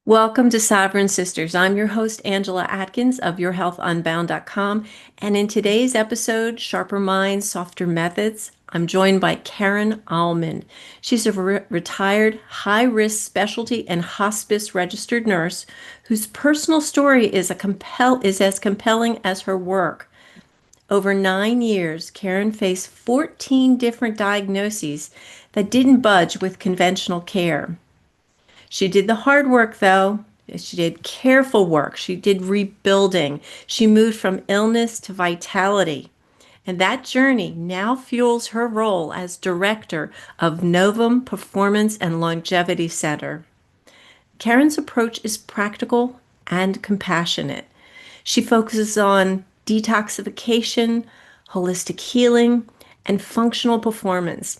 Welcome to Sovereign Sisters. I'm your host, Angela Atkins of YourHealthUnbound.com. And in today's episode, Sharper Minds, Softer Methods, I'm joined by Karan Almond. She's a retired high-risk specialty and hospice registered nurse whose personal story is as compelling as her work. Over 9 years, Karen faced 14 different diagnoses that didn't budge with conventional care. She did the hard work, though. She did careful work. She did rebuilding. She moved from illness to vitality. And that journey now fuels her role as director of Novum Performance and Longevity Center. Karen's approach is practical and compassionate. She focuses on detoxification, holistic healing, and functional performance.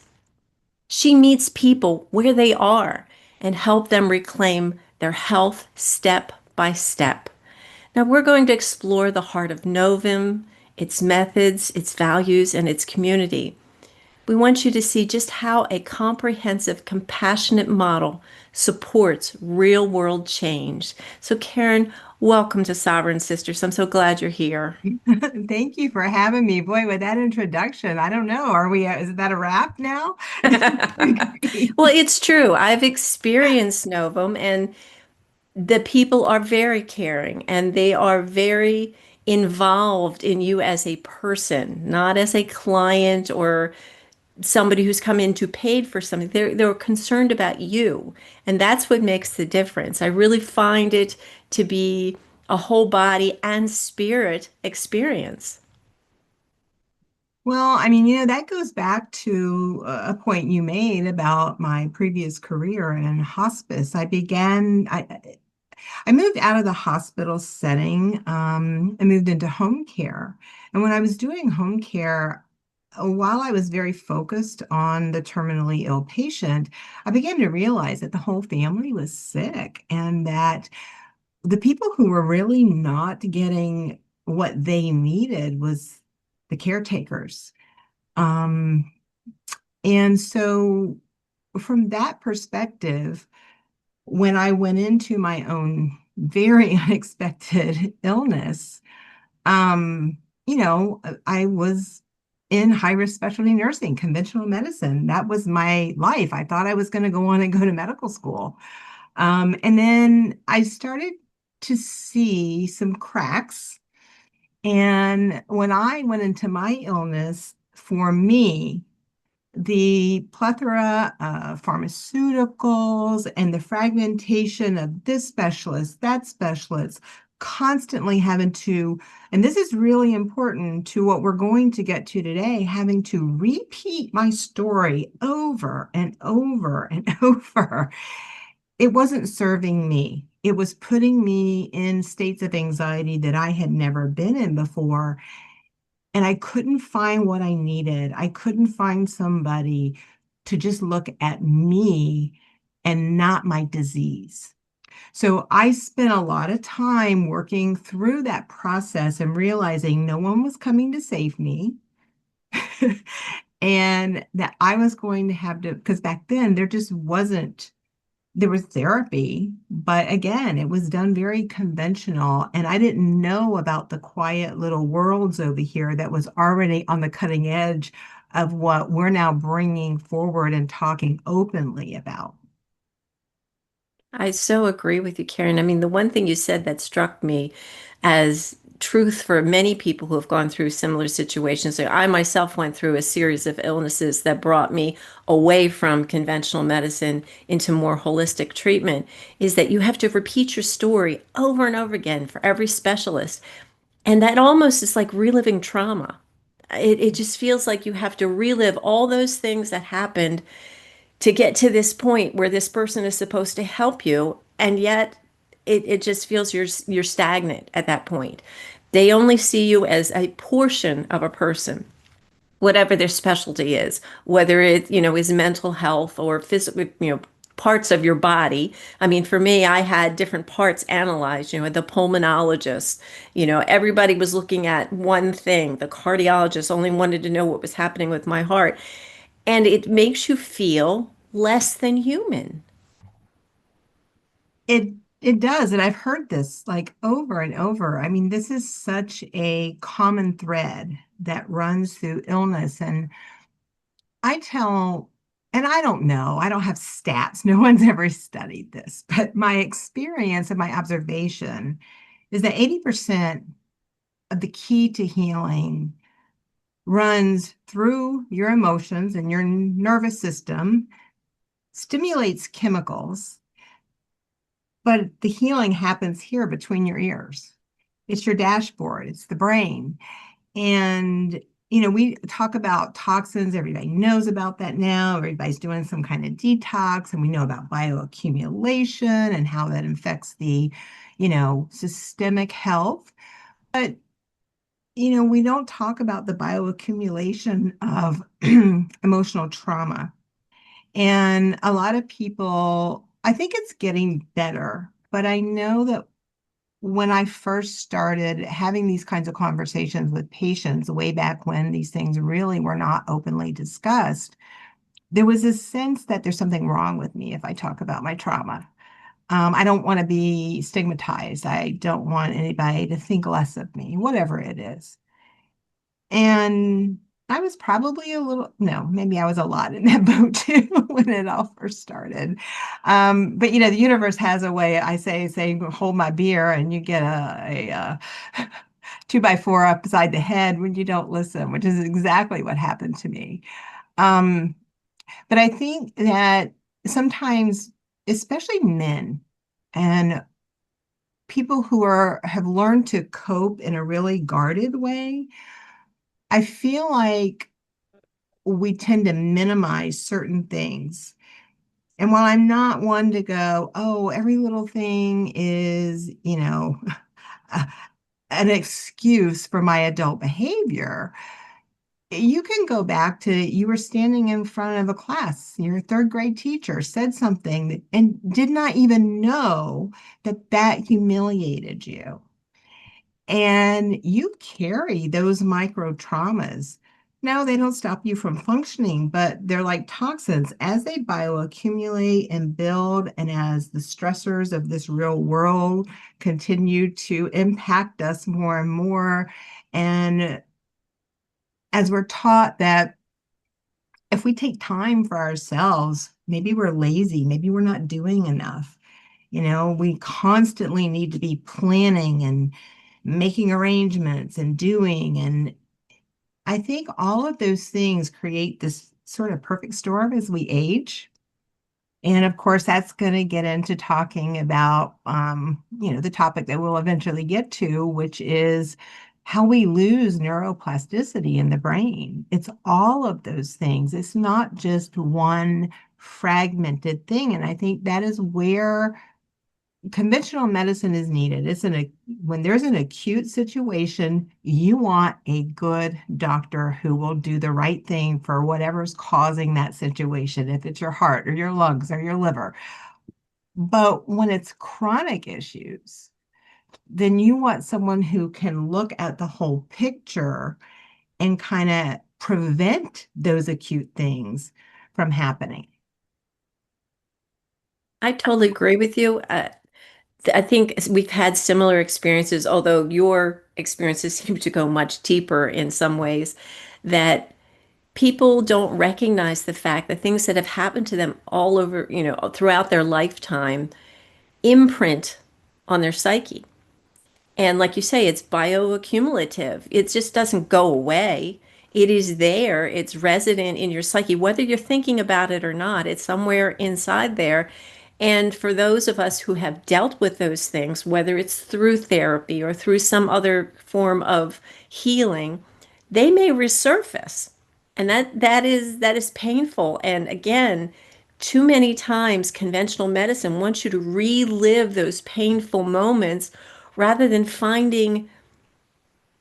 She meets people where they are and help them reclaim their health step by step. Now we're going to explore the heart of Novum, its methods, its values, and its community. We want you to see just how a comprehensive, compassionate model supports real world change. So, Karen, welcome to Sovereign Sisters. I'm so glad you're here. Thank you for having me. Boy, with that introduction, I don't know. Is that a wrap now? Well, it's true. I've experienced Novum, and the people are very caring and they are very involved in you as a person, not as a client or somebody who's come in to paid for something. They're concerned about you, and that's what makes the difference. I really find it to be a whole body and spirit experience. Well, that goes back to a point you made about my previous career in hospice. I moved out of the hospital setting, and moved into home care. And when I was doing home care, while I was very focused on the terminally ill patient, I began to realize that the whole family was sick and that the people who were really not getting what they needed was the caretakers. Um, and so from that perspective, when I went into my own very unexpected illness, um, I was in high risk specialty nursing, conventional medicine. That was my life. I thought I was going to go on and go to medical school. And then I started to see some cracks. And when I went into my illness, for me, the plethora of pharmaceuticals and the fragmentation of this specialist, that specialist, constantly having to, and this is really important to what we're going to get to today, having to repeat my story over and over and over. It wasn't serving me. It was putting me in states of anxiety that I had never been in before. And I couldn't find what I needed. I couldn't find somebody to just look at me and not my disease. So I spent a lot of time working through that process and realizing no one was coming to save me. And that I was going to have to, because back then there just wasn't, there was therapy, but again, it was done very conventional. And I didn't know about the quiet little worlds over here that was already on the cutting edge of what we're now bringing forward and talking openly about. I so agree with you, Karen. I mean, the one thing you said that struck me as truth for many people who have gone through similar situations. So I myself went through a series of illnesses that brought me away from conventional medicine into more holistic treatment, is that you have to repeat your story over and over again for every specialist. And that almost is like reliving trauma. It just feels like you have to relive all those things that happened to get to this point where this person is supposed to help you, and yet it just feels you're stagnant at that point. They only see you as a portion of a person, whatever their specialty is, whether it, is mental health or physical, parts of your body. I mean, for me, I had different parts analyzed, the pulmonologist, everybody was looking at one thing. The cardiologist only wanted to know what was happening with my heart. And it makes you feel less than human. It It does, and I've heard this like over and over. I mean, this is such a common thread that runs through illness. And I tell, and I don't know, I don't have stats. No one's ever studied this, but my experience and my observation is that 80% of the key to healing runs through your emotions and your nervous system, stimulates chemicals, but the healing happens here between your ears. It's your dashboard, it's the brain. And, we talk about toxins. Everybody knows about that now. Everybody's doing some kind of detox, and we know about bioaccumulation and how that affects the, systemic health. But, we don't talk about the bioaccumulation of emotional trauma. And a lot of people, I think it's getting better, but I know that when I first started having these kinds of conversations with patients way back when these things really were not openly discussed, there was a sense that there's something wrong with me if I talk about my trauma. I don't want to be stigmatized. I don't want anybody to think less of me, whatever it is. And I was probably a little, no, maybe I was a lot in that boat too when it all first started. But the universe has a way, I say, saying, hold my beer, and you get a two by four upside the head when you don't listen, which is exactly what happened to me. Um, but I think that sometimes, especially men and people who have learned to cope in a really guarded way, I feel like we tend to minimize certain things. And while I'm not one to go, oh, every little thing is, an excuse for my adult behavior, you can go back to you were standing in front of a class, your third grade teacher said something and did not even know that that humiliated you. And you carry those micro traumas. No, they don't stop you from functioning, but they're like toxins as they bioaccumulate and build, and as the stressors of this real world continue to impact us more and more. And as we're taught that if we take time for ourselves, maybe we're lazy, maybe we're not doing enough. We constantly need to be planning and making arrangements and doing. And I think all of those things create this sort of perfect storm as we age. And of course, that's going to get into talking about, the topic that we'll eventually get to, which is how we lose neuroplasticity in the brain. It's all of those things. It's not just one fragmented thing. And I think that is where conventional medicine is needed. When there's an acute situation, you want a good doctor who will do the right thing for whatever's causing that situation, if it's your heart or your lungs or your liver. But when it's chronic issues, then you want someone who can look at the whole picture and kind of prevent those acute things from happening. I totally agree with you. I think we've had similar experiences, although your experiences seem to go much deeper in some ways, that people don't recognize the fact that things that have happened to them all over, throughout their lifetime imprint on their psyche. And like you say, it's bioaccumulative. It just doesn't go away. It is there. It's resident in your psyche, whether you're thinking about it or not. It's somewhere inside there. And for those of us who have dealt with those things, whether it's through therapy or through some other form of healing, they may resurface. And that is painful. And again, too many times conventional medicine wants you to relive those painful moments rather than finding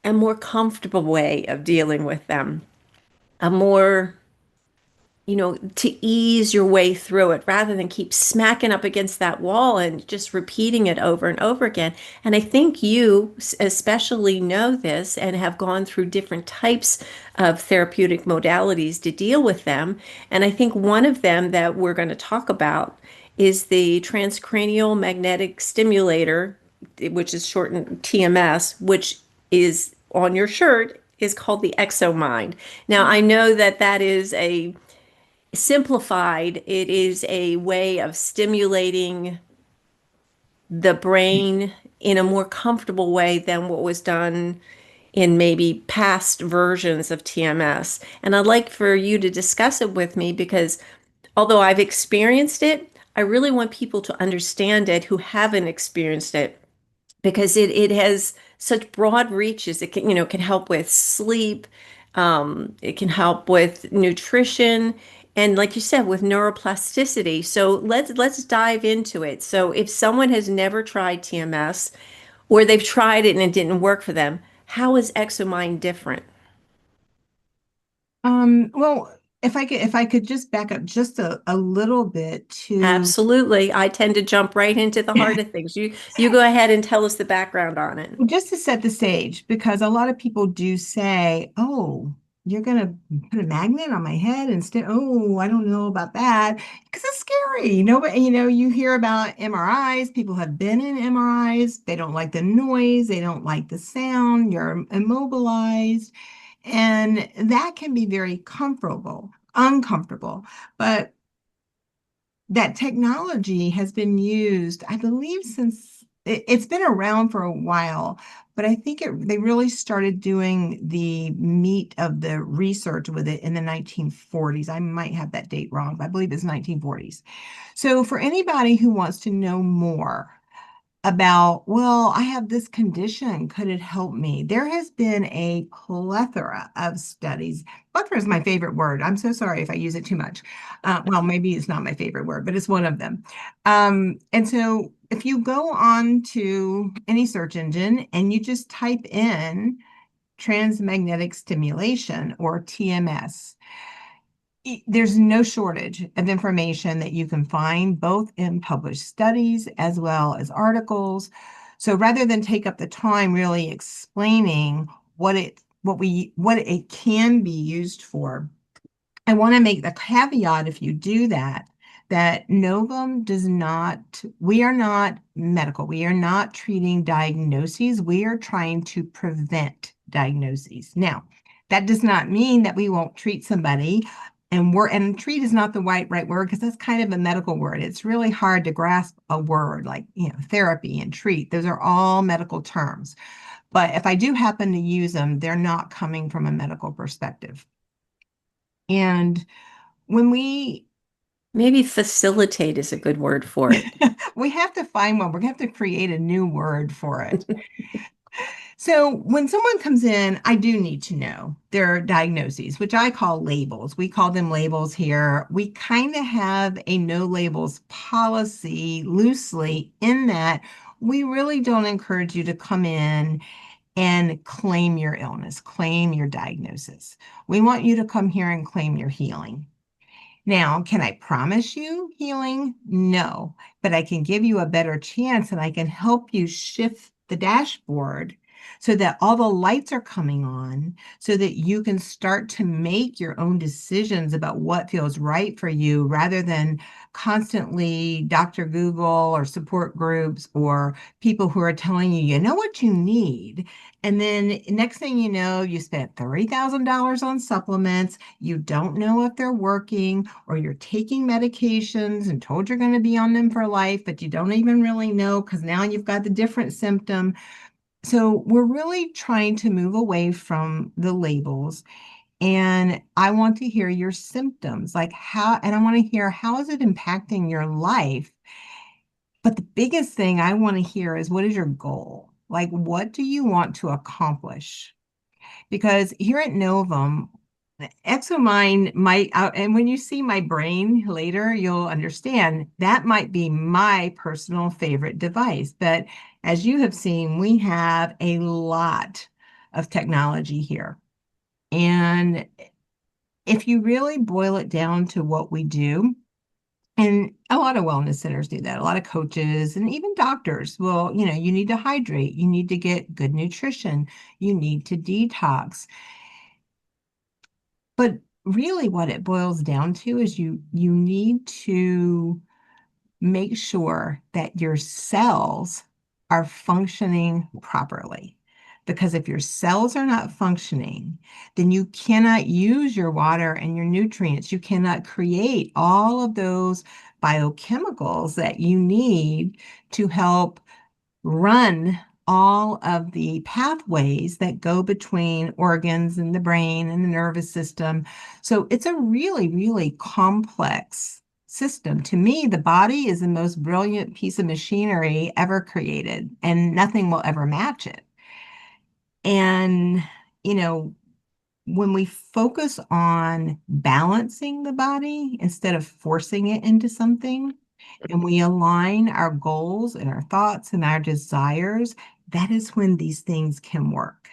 a more comfortable way of dealing with them, a more, to ease your way through it rather than keep smacking up against that wall and just repeating it over and over again. And I think you especially know this and have gone through different types of therapeutic modalities to deal with them. And I think one of them that we're going to talk about is the transcranial magnetic stimulator, which is shortened TMS, which is on your shirt, is called the ExoMind. Now, I know that that is a simplified, it is a way of stimulating the brain in a more comfortable way than what was done in maybe past versions of TMS. And I'd like for you to discuss it with me because although I've experienced it, I really want people to understand it who haven't experienced it because it has such broad reaches. It can, can help with sleep, it can help with nutrition, and like you said, with neuroplasticity. So let's dive into it. So if someone has never tried TMS or they've tried it and it didn't work for them, how is ExoMind different? Well, if I could just back up just a little bit to Absolutely. I tend to jump right into the heart of things. You go ahead and tell us the background on it. just to set the stage, because a lot of people do say, "Oh, you're gonna put a magnet on my head instead." Oh, I don't know about that because it's scary. You hear about MRIs. People have been in MRIs. They don't like the noise. They don't like the sound. You're immobilized, and that can be very uncomfortable. But that technology has been used, I believe, since it's been around for a while, but I think they really started doing the meat of the research with it in the 1940s. I might have that date wrong, but I believe it's 1940s. So for anybody who wants to know more about, well, I have this condition. Could it help me? There has been a plethora of studies. Plethora is my favorite word. I'm so sorry if I use it too much. Well, maybe it's not my favorite word, but it's one of them. And so if you go on to any search engine and you just type in transmagnetic stimulation or TMS, there's no shortage of information that you can find both in published studies as well as articles. So rather than take up the time really explaining what it can be used for, I want to make the caveat if you do that, that Novum we are not medical. We are not treating diagnoses. We are trying to prevent diagnoses. Now, that does not mean that we won't treat somebody. And treat is not the right word because that's kind of a medical word. It's really hard to grasp a word like, therapy and treat. Those are all medical terms. But if I do happen to use them, they're not coming from a medical perspective. And when we Maybe facilitate is a good word for it. we have to find one, we're gonna have to create a new word for it. So when someone comes in, I do need to know their diagnoses, which I call labels. We call them labels here. We kind of have a no labels policy loosely in that we really don't encourage you to come in and claim your illness, claim your diagnosis. We want you to come here and claim your healing. Now, can I promise you healing? No, but I can give you a better chance and I can help you shift the dashboard so that all the lights are coming on so that you can start to make your own decisions about what feels right for you rather than constantly Dr. Google or support groups or people who are telling you, you know what you need. And then next thing you know, you spent $30,000 on supplements. You don't know if they're working, or you're taking medications and told you're going to be on them for life, but you don't even really know because now you've got the different symptom. So we're really trying to move away from the labels. And I want to hear your symptoms, like and I want to hear how is it impacting your life? But the biggest thing I want to hear is what is your goal? Like, what do you want to accomplish? Because here at Novum, ExoMind might, and when you see my brain later, you'll understand that might be my personal favorite device. But as you have seen, we have a lot of technology here. And if you really boil it down to what we do, and a lot of wellness centers do that, a lot of coaches and even doctors will, you need to hydrate, you need to get good nutrition, you need to detox. But really what it boils down to is you need to make sure that your cells are functioning properly. Because if your cells are not functioning, then you cannot use your water and your nutrients. You cannot create all of those biochemicals that you need to help run all of the pathways that go between organs and the brain and the nervous system. So it's a really, really complex system. To me, the body is the most brilliant piece of machinery ever created, and nothing will ever match it. And, you know, when we focus on balancing the body instead of forcing it into something, and we align our goals and our thoughts and our desires, that is when these things can work.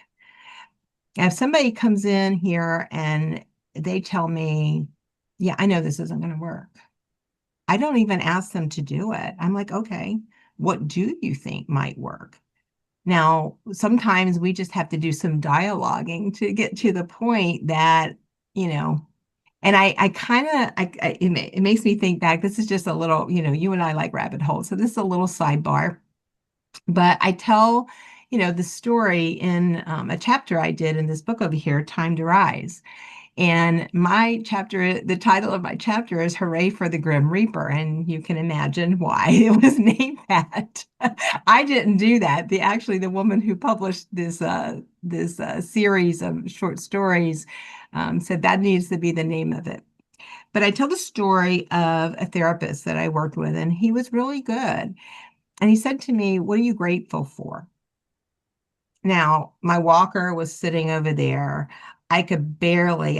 If somebody comes in here and they tell me, yeah, I know this isn't going to work, I don't even ask them to do it. I'm like, okay, what do you think might work? Now, sometimes we just have to do some dialoguing to get to the point that, you know, and I kind of, it makes me think back. This is just a little, you and I like rabbit holes. So this is a little sidebar, but I tell, the story in a chapter I did in this book over here, Time to Rise. And my chapter, the title of my chapter is Hooray for the Grim Reaper. And you can imagine why it was named that. I didn't do that. The woman who published this series of short stories said that needs to be the name of it. But I tell the story of a therapist that I worked with, and he was really good. And he said to me, "What are you grateful for?" Now, my walker was sitting over there. I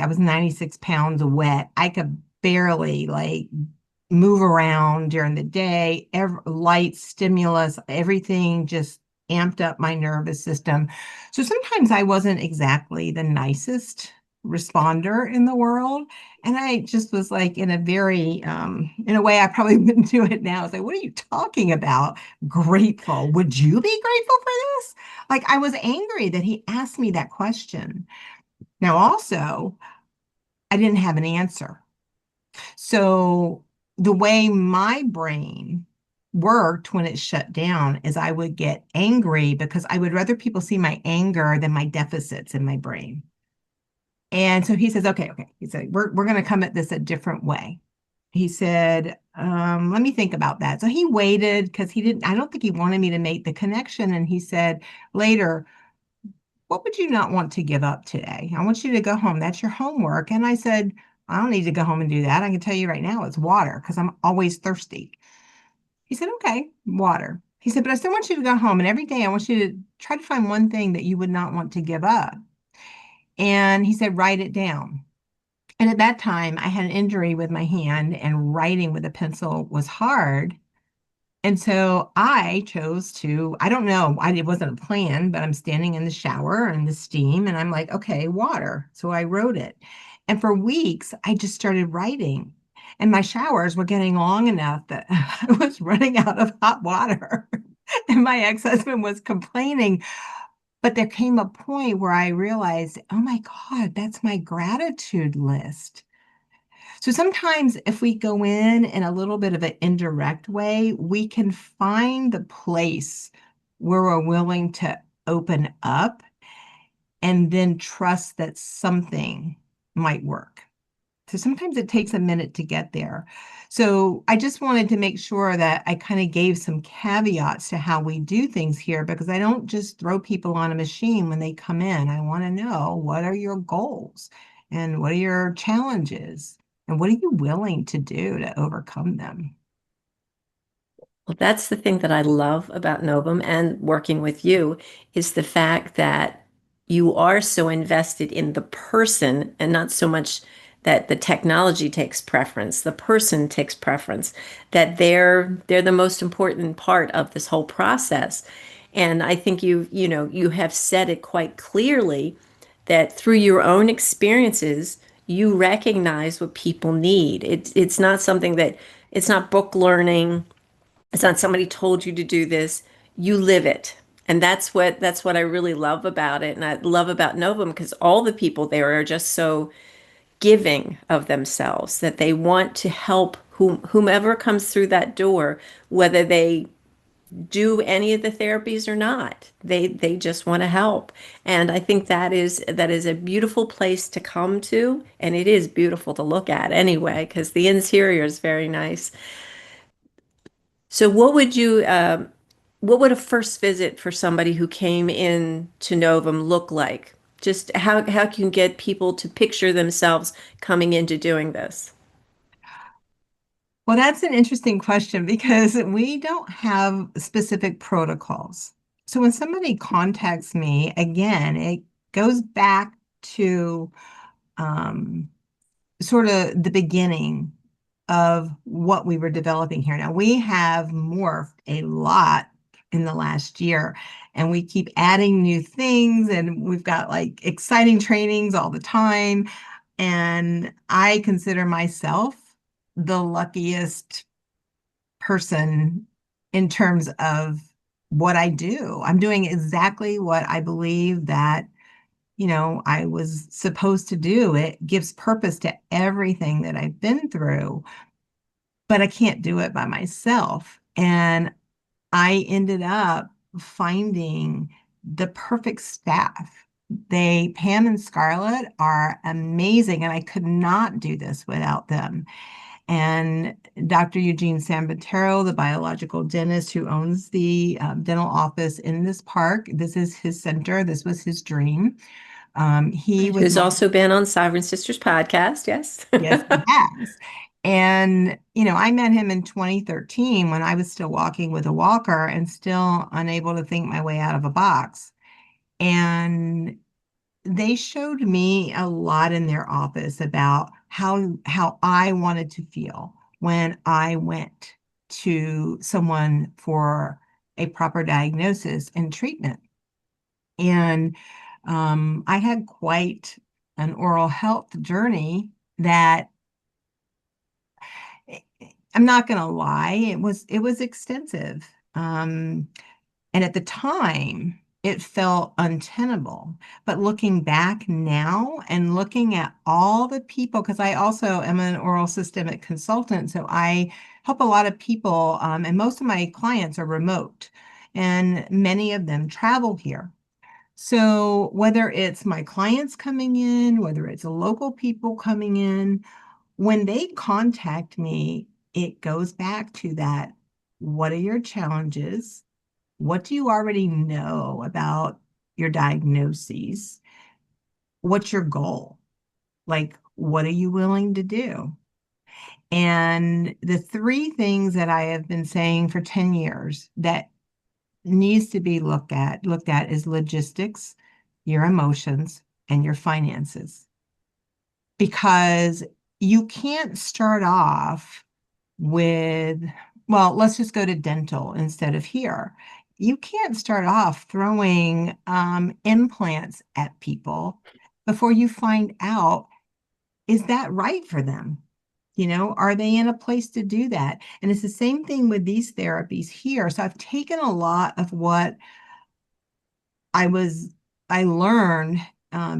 was 96 pounds wet. I could barely like move around during the day. Light stimulus, everything just amped up my nervous system. So sometimes I wasn't exactly the nicest responder in the world. And I just was like in a way I probably wouldn't do it now. It's like, what are you talking about? Grateful. Would you be grateful for this? Like I was angry that he asked me that question. Now, also, I didn't have an answer. So the way my brain worked when it shut down is I would get angry because I would rather people see my anger than my deficits in my brain. And so he says, okay. He said, we're going to come at this a different way. He said, let me think about that. So he waited because I don't think he wanted me to make the connection. And he said later, what would you not want to give up today? I want you to go home. That's your homework. And I said, I don't need to go home and do that. I can tell you right now it's water because I'm always thirsty. He said, okay, water. He said, but I still want you to go home. And every day I want you to try to find one thing that you would not want to give up. And he said, write it down. And at that time, I had an injury with my hand, and writing with a pencil was hard. And so I chose to, I don't know, it wasn't a plan, but I'm standing in the shower and the steam, and I'm like, okay, water. So I wrote it. And for weeks, I just started writing. And my showers were getting long enough that I was running out of hot water. And my ex-husband was complaining. But there came a point where I realized, oh my God, that's my gratitude list. So sometimes if we go in a little bit of an indirect way, we can find the place where we're willing to open up and then trust that something might work. So sometimes it takes a minute to get there. So I just wanted to make sure that I kind of gave some caveats to how we do things here because I don't just throw people on a machine when they come in. I want to know, what are your goals and what are your challenges and what are you willing to do to overcome them? Well, that's the thing that I love about Novum and working with you is the fact that you are so invested in the person and not so much that the technology takes preference. The person takes preference, that they're the most important part of this whole process. And I think you have said it quite clearly that through your own experiences, you recognize what people need. It's not something that it's not book learning, it's not somebody told you to do this. You live it. And that's what I really love about it. And I love about Novum because all the people there are just so giving of themselves, that they want to help whomever comes through that door, whether they do any of the therapies or not. They just want to help. And I think that is a beautiful place to come to, and it is beautiful to look at anyway, because the interior is very nice. So what would a first visit for somebody who came in to Novum look like? Just how can you get people to picture themselves coming into doing this? Well, that's an interesting question because we don't have specific protocols. So when somebody contacts me, again, it goes back to um, sort of the beginning of what we were developing here. Now, we have morphed a lot in the last year, and we keep adding new things, and we've got like exciting trainings all the time. And I consider myself the luckiest person in terms of what I do. I'm doing exactly what I believe that I was supposed to do. It gives purpose to everything that I've been through, but I can't do it by myself. And I ended up finding the perfect staff. Pam and Scarlett are amazing, and I could not do this without them. And Dr. Eugene Sambatero, the biological dentist who owns the dental office in this park, this is his center. This was his dream. He Right. was Who's my also been on Sovereign Sisters podcast, yes. Yes, he has. And, I met him in 2013 when I was still walking with a walker and still unable to think my way out of a box. And they showed me a lot in their office about how I wanted to feel when I went to someone for a proper diagnosis and treatment. And I had quite an oral health journey that I'm not going to lie, it was extensive. And at the time, it felt untenable. But looking back now and looking at all the people, because I also am an oral systemic consultant, so I help a lot of people, and most of my clients are remote, and many of them travel here. So whether it's my clients coming in, whether it's local people coming in, when they contact me, it goes back to that. What are your challenges? What do you already know about your diagnoses? What's your goal? Like, what are you willing to do? And the three things that I have been saying for 10 years that needs to be looked at is logistics, your emotions, and your finances. Because you can't start off with, well, let's just go to dental instead of here. You can't start off throwing implants at people before you find out, is that right for them? Are they in a place to do that? And it's the same thing with these therapies here. So I've taken a lot of what I was, I learned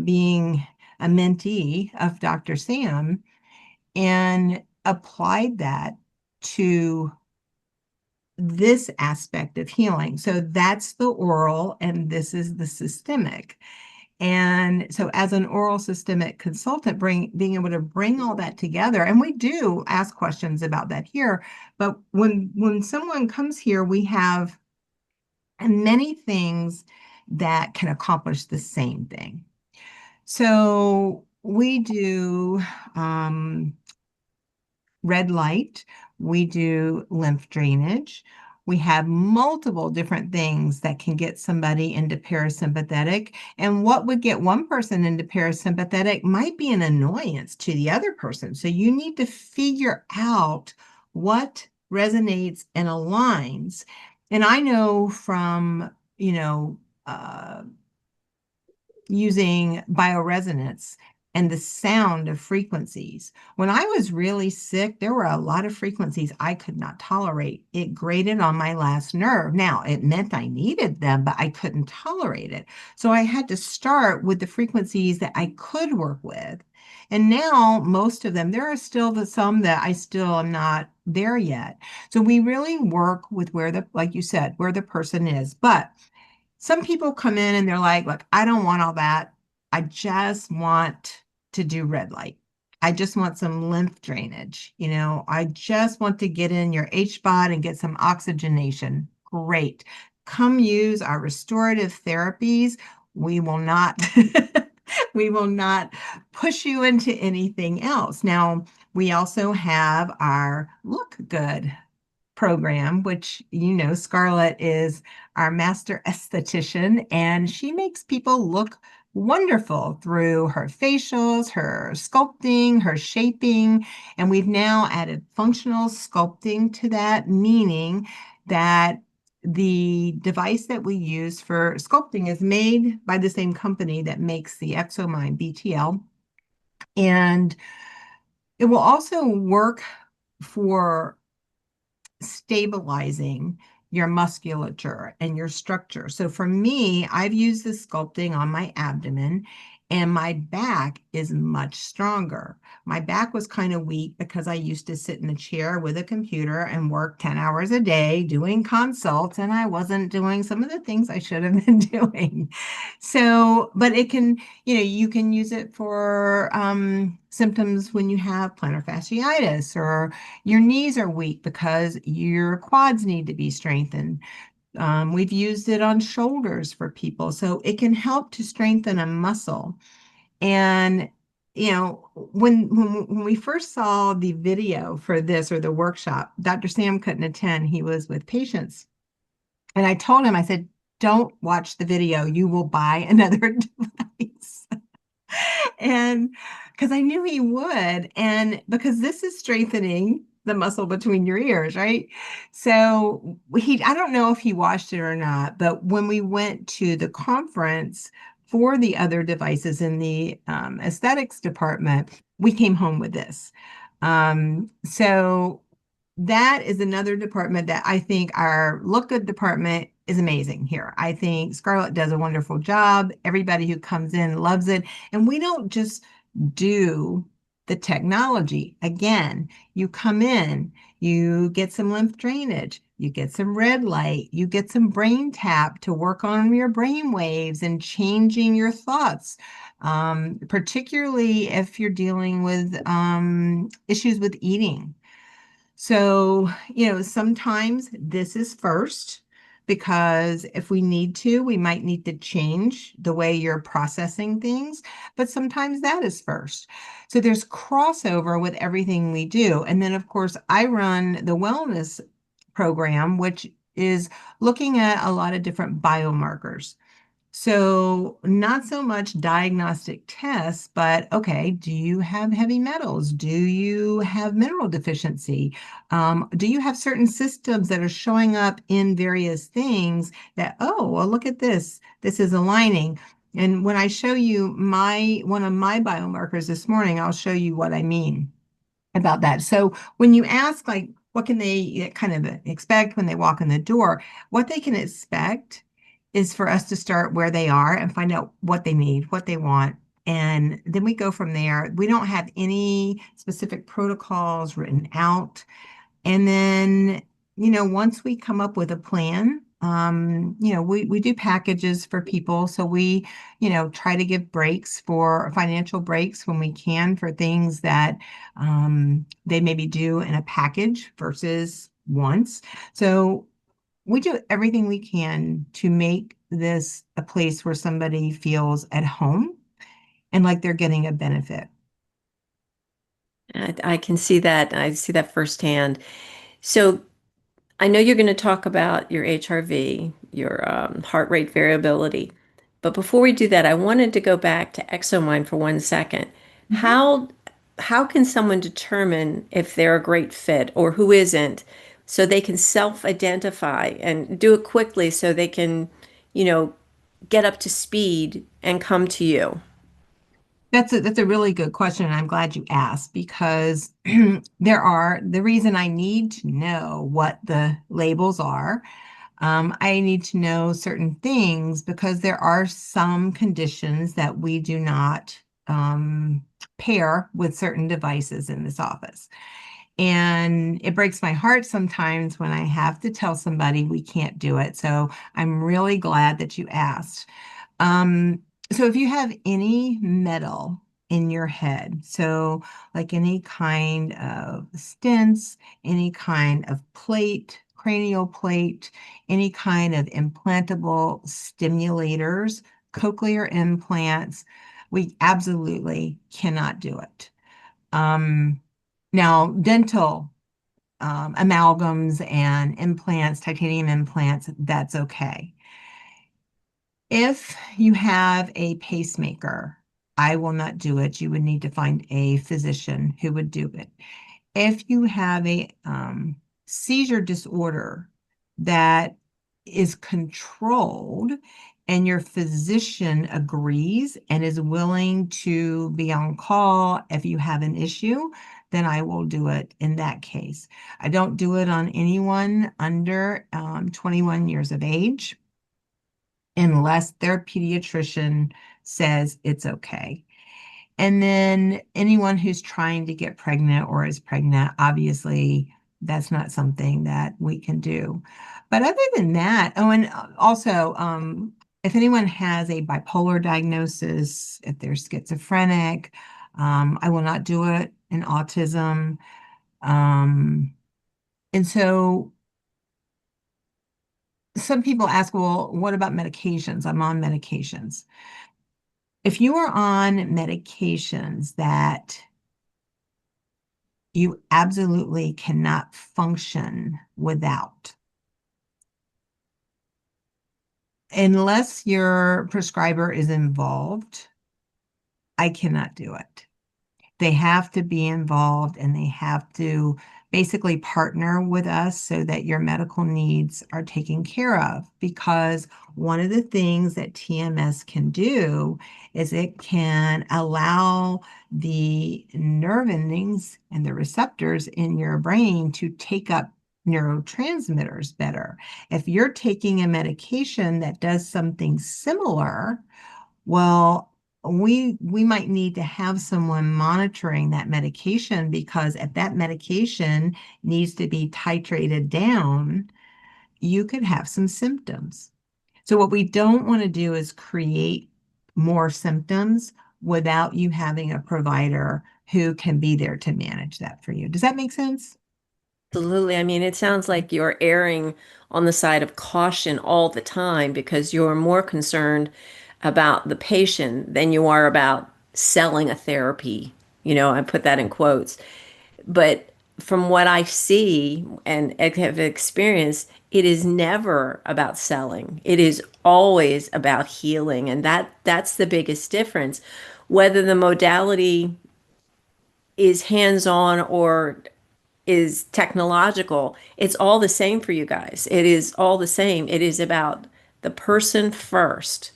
being a mentee of Dr. Sam and applied that to this aspect of healing. So that's the oral, and this is the systemic. And so, as an oral systemic consultant, being able to bring all that together, and we do ask questions about that here. But when someone comes here, we have many things that can accomplish the same thing. So we do red light, we do lymph drainage. We have multiple different things that can get somebody into parasympathetic. And what would get one person into parasympathetic might be an annoyance to the other person. So you need to figure out what resonates and aligns. And I know from, uh, using bioresonance and the sound of frequencies. When I was really sick, there were a lot of frequencies I could not tolerate. It grated on my last nerve. Now, it meant I needed them, but I couldn't tolerate it. So I had to start with the frequencies that I could work with. And now most of them, there are still some that I still am not there yet. So we really work with where like you said, where the person is. But some people come in and they're like, look, I don't want all that. I just want to do red light. I just want some lymph drainage. I just want to get in your HBOT and get some oxygenation. Great. Come use our restorative therapies. We will not we will not push you into anything else. Now, we also have our look good program, which Scarlett is our master esthetician, and she makes people look wonderful through her facials, her sculpting, her shaping. And we've now added functional sculpting to that, meaning that the device that we use for sculpting is made by the same company that makes the ExoMind BTL. And it will also work for stabilizing your musculature and your structure. So for me, I've used the sculpting on my abdomen and my back is much stronger. My back was kind of weak because I used to sit in a chair with a computer and work 10 hours a day doing consults, and I wasn't doing some of the things I should have been doing. So, but you can use it for symptoms when you have plantar fasciitis or your knees are weak because your quads need to be strengthened. We've used it on shoulders for people. So it can help to strengthen a muscle. And, when we first saw the video for this or the workshop, Dr. Sam couldn't attend. He was with patients. And I told him, I said, don't watch the video. You will buy another device. And because I knew he would, and because this is strengthening the muscle between your ears, right? So I don't know if he watched it or not, but when we went to the conference for the other devices in the aesthetics department, we came home with this. So that is another department that I think our look good department is amazing here. I think Scarlett does a wonderful job. Everybody who comes in loves it. And we don't just do the technology. Again, you come in, you get some lymph drainage, you get some red light, you get some brain tap to work on your brain waves and changing your thoughts. Particularly if you're dealing with issues with eating. So, sometimes this is first because if we need to, we might need to change the way you're processing things, but sometimes that is first. So there's crossover with everything we do. And then, of course, I run the wellness program, which is looking at a lot of different biomarkers. So, not so much diagnostic tests, but okay, do you have heavy metals? Do you have mineral deficiency? Do you have certain systems that are showing up in various things that, oh, well, look at this. This is aligning. And when I show you one of my biomarkers this morning, I'll show you what I mean about that. So when you ask, like, what can they kind of expect when they walk in the door, what they can expect is for us to start where they are and find out what they need, what they want. And then we go from there. We don't have any specific protocols written out. And then, once we come up with a plan, we do packages for people. So we, try to give breaks for financial breaks when we can for things that they maybe do in a package versus once. So we do everything we can to make this a place where somebody feels at home and like they're getting a benefit. I can see that. I see that firsthand. So I know you're going to talk about your HRV, your heart rate variability. But before we do that, I wanted to go back to ExoMind for 1 second. Mhm. How can someone determine if they're a great fit or who isn't, so they can self-identify and do it quickly so they can, you know, get up to speed and come to you? That's a really good question, and I'm glad you asked because the reason I need to know what the labels are. I need to know certain things because there are some conditions that we do not pair with certain devices in this office. And it breaks my heart sometimes when I have to tell somebody we can't do it. So I'm really glad that you asked. Um, so if you have any metal in your head, so like any kind of stents, any kind of plate, cranial plate, any kind of implantable stimulators, cochlear implants, we absolutely cannot do it. Um, Now, dental amalgams and implants, titanium implants, that's okay. If you have a pacemaker, I will not do it. You would need to find a physician who would do it. If you have a seizure disorder that is controlled and your physician agrees and is willing to be on call if you have an issue, then I will do it in that case. I don't do it on anyone under 21 years of age unless their pediatrician says it's okay. And then anyone who's trying to get pregnant or is pregnant, obviously, that's not something that we can do. But other than that, oh, and also, if anyone has a bipolar diagnosis, if they're schizophrenic, I will not do it in autism. Um, and so some people ask, well, what about medications? I'm on medications. If you are on medications that you absolutely cannot function without, unless your prescriber is involved, I cannot do it. They have to be involved and they have to basically partner with us so that your medical needs are taken care of. Because one of the things that TMS can do is it can allow the nerve endings and the receptors in your brain to take up neurotransmitters better. If you're taking a medication that does something similar, well, we might need to have someone monitoring that medication because if that medication needs to be titrated down, you could have some symptoms. So what we don't want to do is create more symptoms without you having a provider who can be there to manage that for you. Does that make sense? Absolutely. I mean, it sounds like you're erring on the side of caution all the time because you're more concerned about the patient than you are about selling a therapy. I put that in quotes. But from what I see and have experienced, it is never about selling. It is always about healing, and that's the biggest difference. Whether the modality is hands-on or is technological, it's all the same for you guys. It is all the same. It is about the person first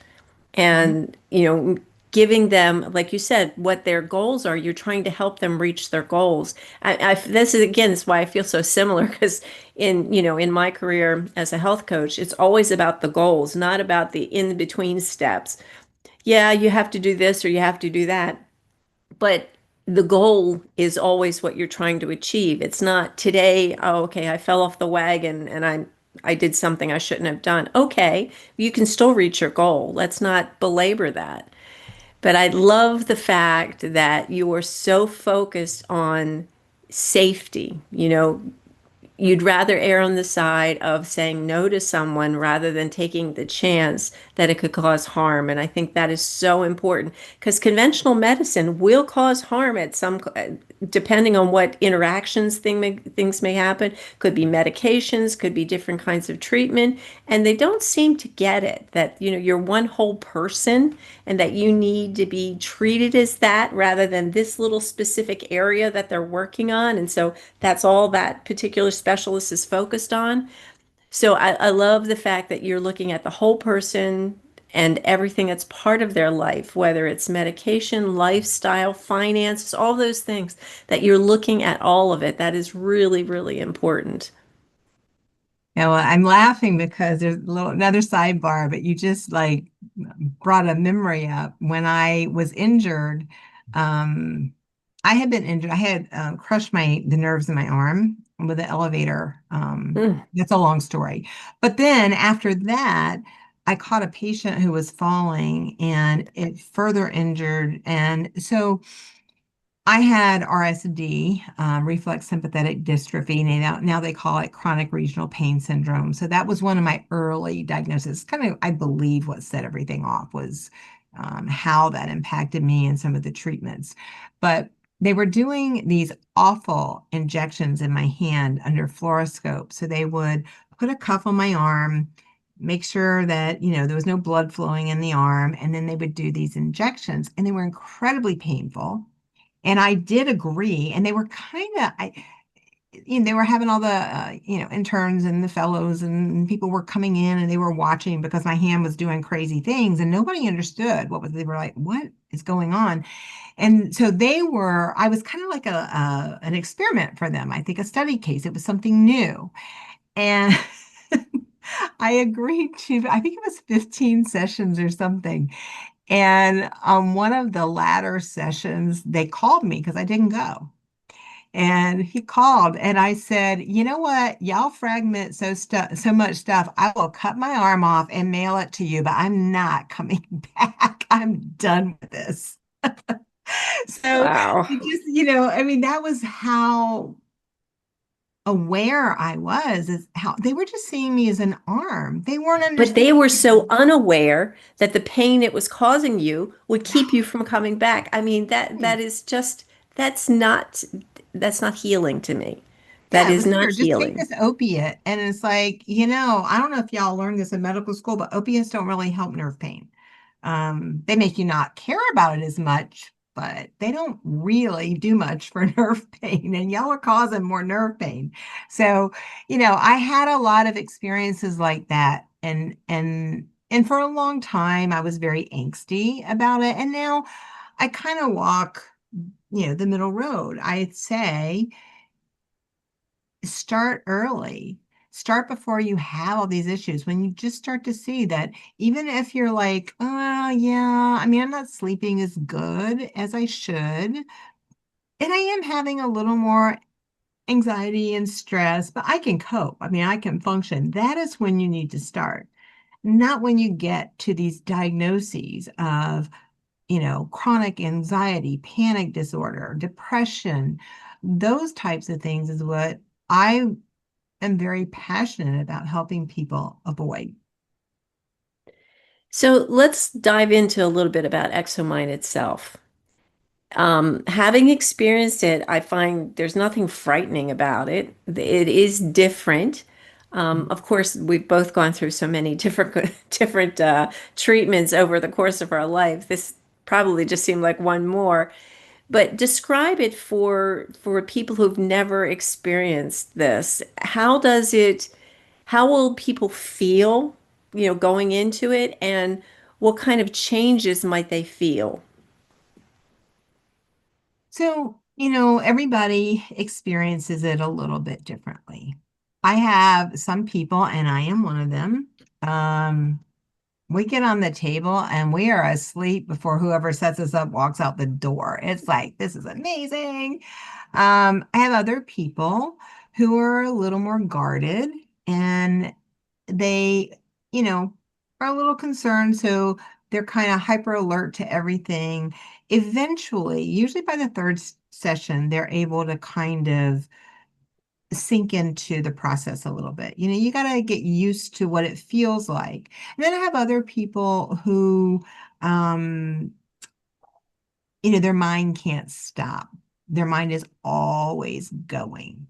Mhm. and, giving them, like you said, what their goals are. You're trying to help them reach their goals. This is, again, this is why I feel so similar because in my career as a health coach, it's always about the goals, not about the in between steps. Yeah, you have to do this or you have to do that. But the goal is always what you're trying to achieve. It's not today, oh, okay, I fell off the wagon and I did something I shouldn't have done. Okay, you can still reach your goal. Let's not belabor that. But I love the fact that you are so focused on safety. You'd rather err on the side of saying no to someone rather than taking the chance that it could cause harm. And I think that is so important because conventional medicine will cause harm at some, depending on what interactions things may happen. Could be medications, could be different kinds of treatment, and they don't seem to get it that you're one whole person and that you need to be treated as that rather than this little specific area that they're working on. And so that's all that particular specialist is focused on. So I love the fact that you're looking at the whole person and everything that's part of their life, whether it's medication, lifestyle, finances, all those things, that you're looking at all of it. That is really, really important. Well, I'm laughing because there's another sidebar, but you just like brought a memory up. When I was injured, um, I had been injured. I had crushed the nerves in my arm with an elevator. Mm. That's a long story. But then after that, I caught a patient who was falling and it further injured. And so I had RSD, reflex sympathetic dystrophy. Now they call it chronic regional pain syndrome. So that was one of my early diagnoses. Kind of, I believe, what set everything off was how that impacted me and some of the treatments. But they were doing these awful injections in my hand under fluoroscope. So they would put a cuff on my arm, make sure that, there was no blood flowing in the arm, and then they would do these injections, and they were incredibly painful. And I did agree, and they were they were having all the, interns and the fellows and people were coming in and they were watching because my hand was doing crazy things and nobody understood they were like, what is going on? And so I was kind of like an experiment for them. I think a study case. It was something new. And I agreed I think it was 15 sessions or something. And on one of the latter sessions, they called me because I didn't go. And he called and I said, you know what? Y'all fragment so much stuff. I will cut my arm off and mail it to you, but I'm not coming back. I'm done with this. So Wow. it just, I mean, that was how aware I was, is how they were just seeing me as an arm. They weren't But they understanding. were so unaware that the pain it was causing you would keep you from coming back. I mean, that Right. is just that's not that's not healing to me. That Yeah, it is was not here. Just take healing. this opiate. And it's like, I don't know if y'all learned this in medical school, but opiates don't really help nerve pain. They make you not care about it as much, but they don't really do much for nerve pain. And y'all are causing more nerve pain. So, I had a lot of experiences like that. And for a long time, I was very angsty about it. And now I kind of walk, the middle road. I'd say start early. Start before you have all these issues. When you just start to see that, even if you're like, oh, yeah, I mean, I'm not sleeping as good as I should, and I am having a little more anxiety and stress, but I can cope. I mean, I can function. That is when you need to start, not when you get to these diagnoses of, chronic anxiety, panic disorder, depression. Those types of things is what I am very passionate about helping people avoid. So let's dive into a little bit about Exomine itself. Having experienced it, I find there's nothing frightening about it. It is different. Of course, we've both gone through so many different different treatments over the course of our life. This probably just seemed like one more. But describe it for people who've never experienced this. How will people feel, going into it, and what kind of changes might they feel? So, everybody experiences it a little bit differently. I have some people, and I am one of them. Um, we get on the table and we are asleep before whoever sets us up walks out the door. It's like, this is amazing. I have other people who are a little more guarded and they, you know, are a little concerned. So they're kind of hyper alert to everything. Eventually, usually by the third session, they're able to kind of sink into the process a little bit. You got to get used to what it feels like. And then I have other people who, um, their mind can't stop. Their mind is always going.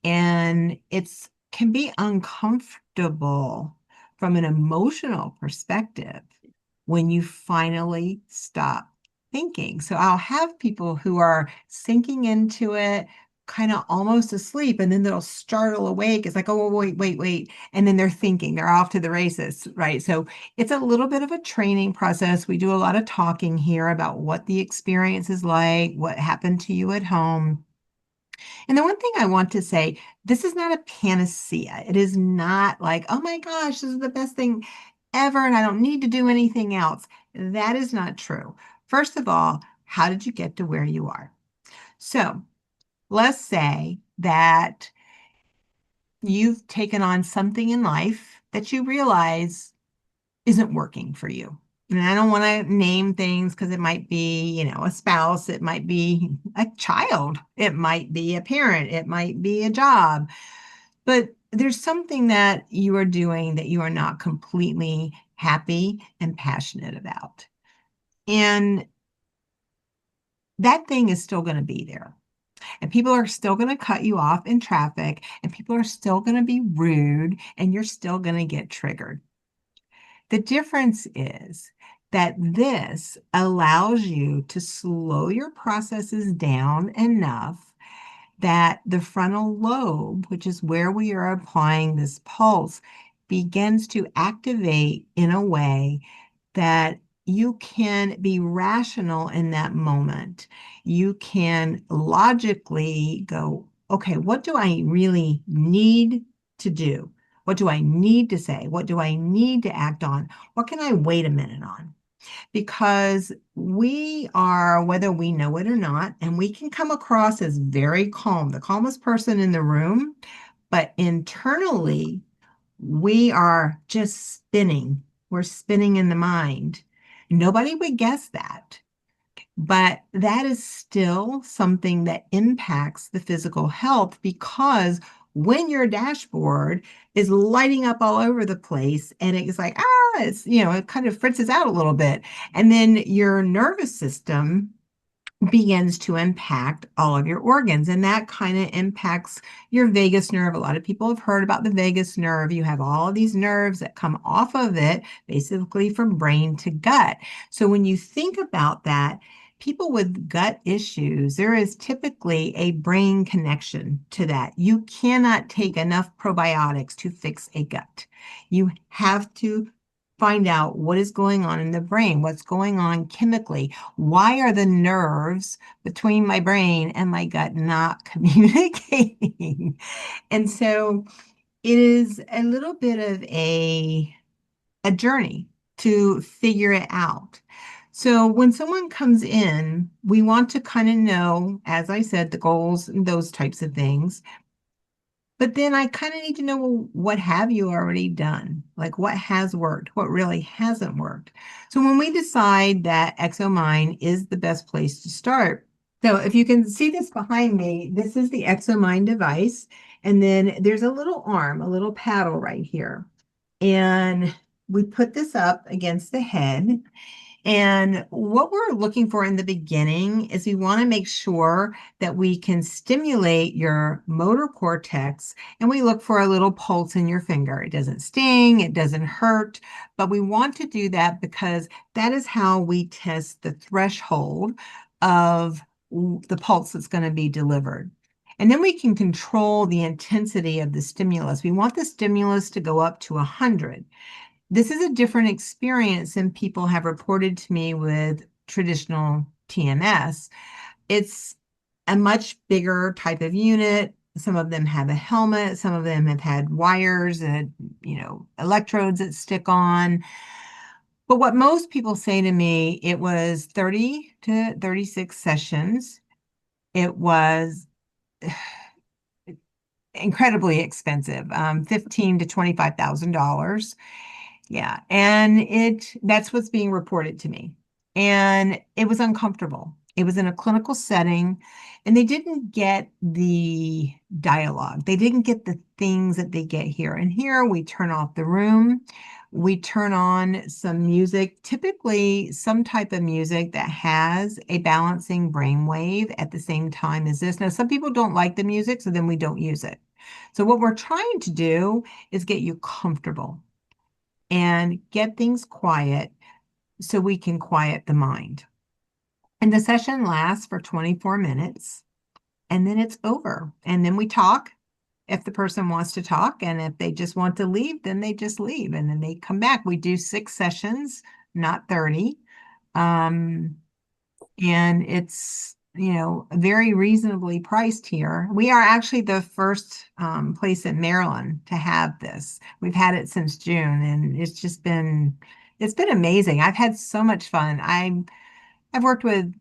And it's can be uncomfortable from an emotional perspective when you finally stop thinking. So I'll have people who are sinking into it, kind of almost asleep and then they'll startle awake. It's like, oh, wait, wait, wait. And then they're thinking they're off to the races, right? So it's a little bit of a training process. We do a lot of talking here about what the experience is like, what happened to you at home. And the one thing I want to say, this is not a panacea. It is not like, oh my gosh, this is the best thing ever, and I don't need to do anything else. That is not true. First of all, how did you get to where you are? So let's say that you've taken on something in life that you realize isn't working for you. And I don't want to name things because it might be, a spouse, it might be a child, it might be a parent, it might be a job. But there's something that you are doing that you are not completely happy and passionate about. And that thing is still going to be there. And people are still going to cut you off in traffic, and people are still going to be rude, and you're still going to get triggered. The difference is that this allows you to slow your processes down enough that the frontal lobe, which is where we are applying this pulse, begins to activate in a way that you can be rational in that moment. You can logically go, okay, what do I really need to do? What do I need to say? What do I need to act on? What can I wait a minute on? Because we are, whether we know it or not, and we can come across as very calm, the calmest person in the room, but internally, we are just spinning. We're spinning in the mind. Nobody would guess that. But that is still something that impacts the physical health because when your dashboard is lighting up all over the place and it's like, it kind of fritzes out a little bit. And then your nervous system begins to impact all of your organs. And that kind of impacts your vagus nerve. A lot of people have heard about the vagus nerve. You have all of these nerves that come off of it, basically from brain to gut. So when you think about that, people with gut issues, there is typically a brain connection to that. You cannot take enough probiotics to fix a gut. You have to find out what is going on in the brain, what's going on chemically. Why are the nerves between my brain and my gut not communicating? And so it is a little bit of a journey to figure it out. So when someone comes in, we want to kind of know, as I said, the goals and those types of things. But then I kind of need to know, well, what have you already done? Like what has worked, what really hasn't worked. So when we decide that ExoMind is the best place to start. So if you can see this behind me, this is the ExoMind device. And then there's a little arm, a little paddle right here. And we put this up against the head. And what we're looking for in the beginning is we want to make sure that we can stimulate your motor cortex, and we look for a little pulse in your finger. It doesn't sting, it doesn't hurt, but we want to do that because that is how we test the threshold of the pulse that's going to be delivered. And then we can control the intensity of the stimulus. We want the stimulus to go up to 100. This is a different experience than people have reported to me with traditional TMS. It's a much bigger type of unit. Some of them have a helmet. Some of them have had wires and, electrodes that stick on. But what most people say to me, it was 30 to 36 sessions. It was incredibly expensive, 15 to $25,000. Yeah. And that's what's being reported to me. And it was uncomfortable. It was in a clinical setting, and they didn't get the dialogue. They didn't get the things that they get here. And here we turn off the room. We turn on some music, typically some type of music that has a balancing brainwave at the same time as this. Now, some people don't like the music, so then we don't use it. So what we're trying to do is get you comfortable and get things quiet so we can quiet the mind. And the session lasts for 24 minutes. and then it's over. And then we talk if the person wants to talk. And if they just want to leave, then they just leave. And then they come back. We do 6 sessions, not 30. Um, and it's, very reasonably priced here. We are actually the first place in Maryland to have this. We've had it since June, and it's been amazing. I've had so much fun. I've worked with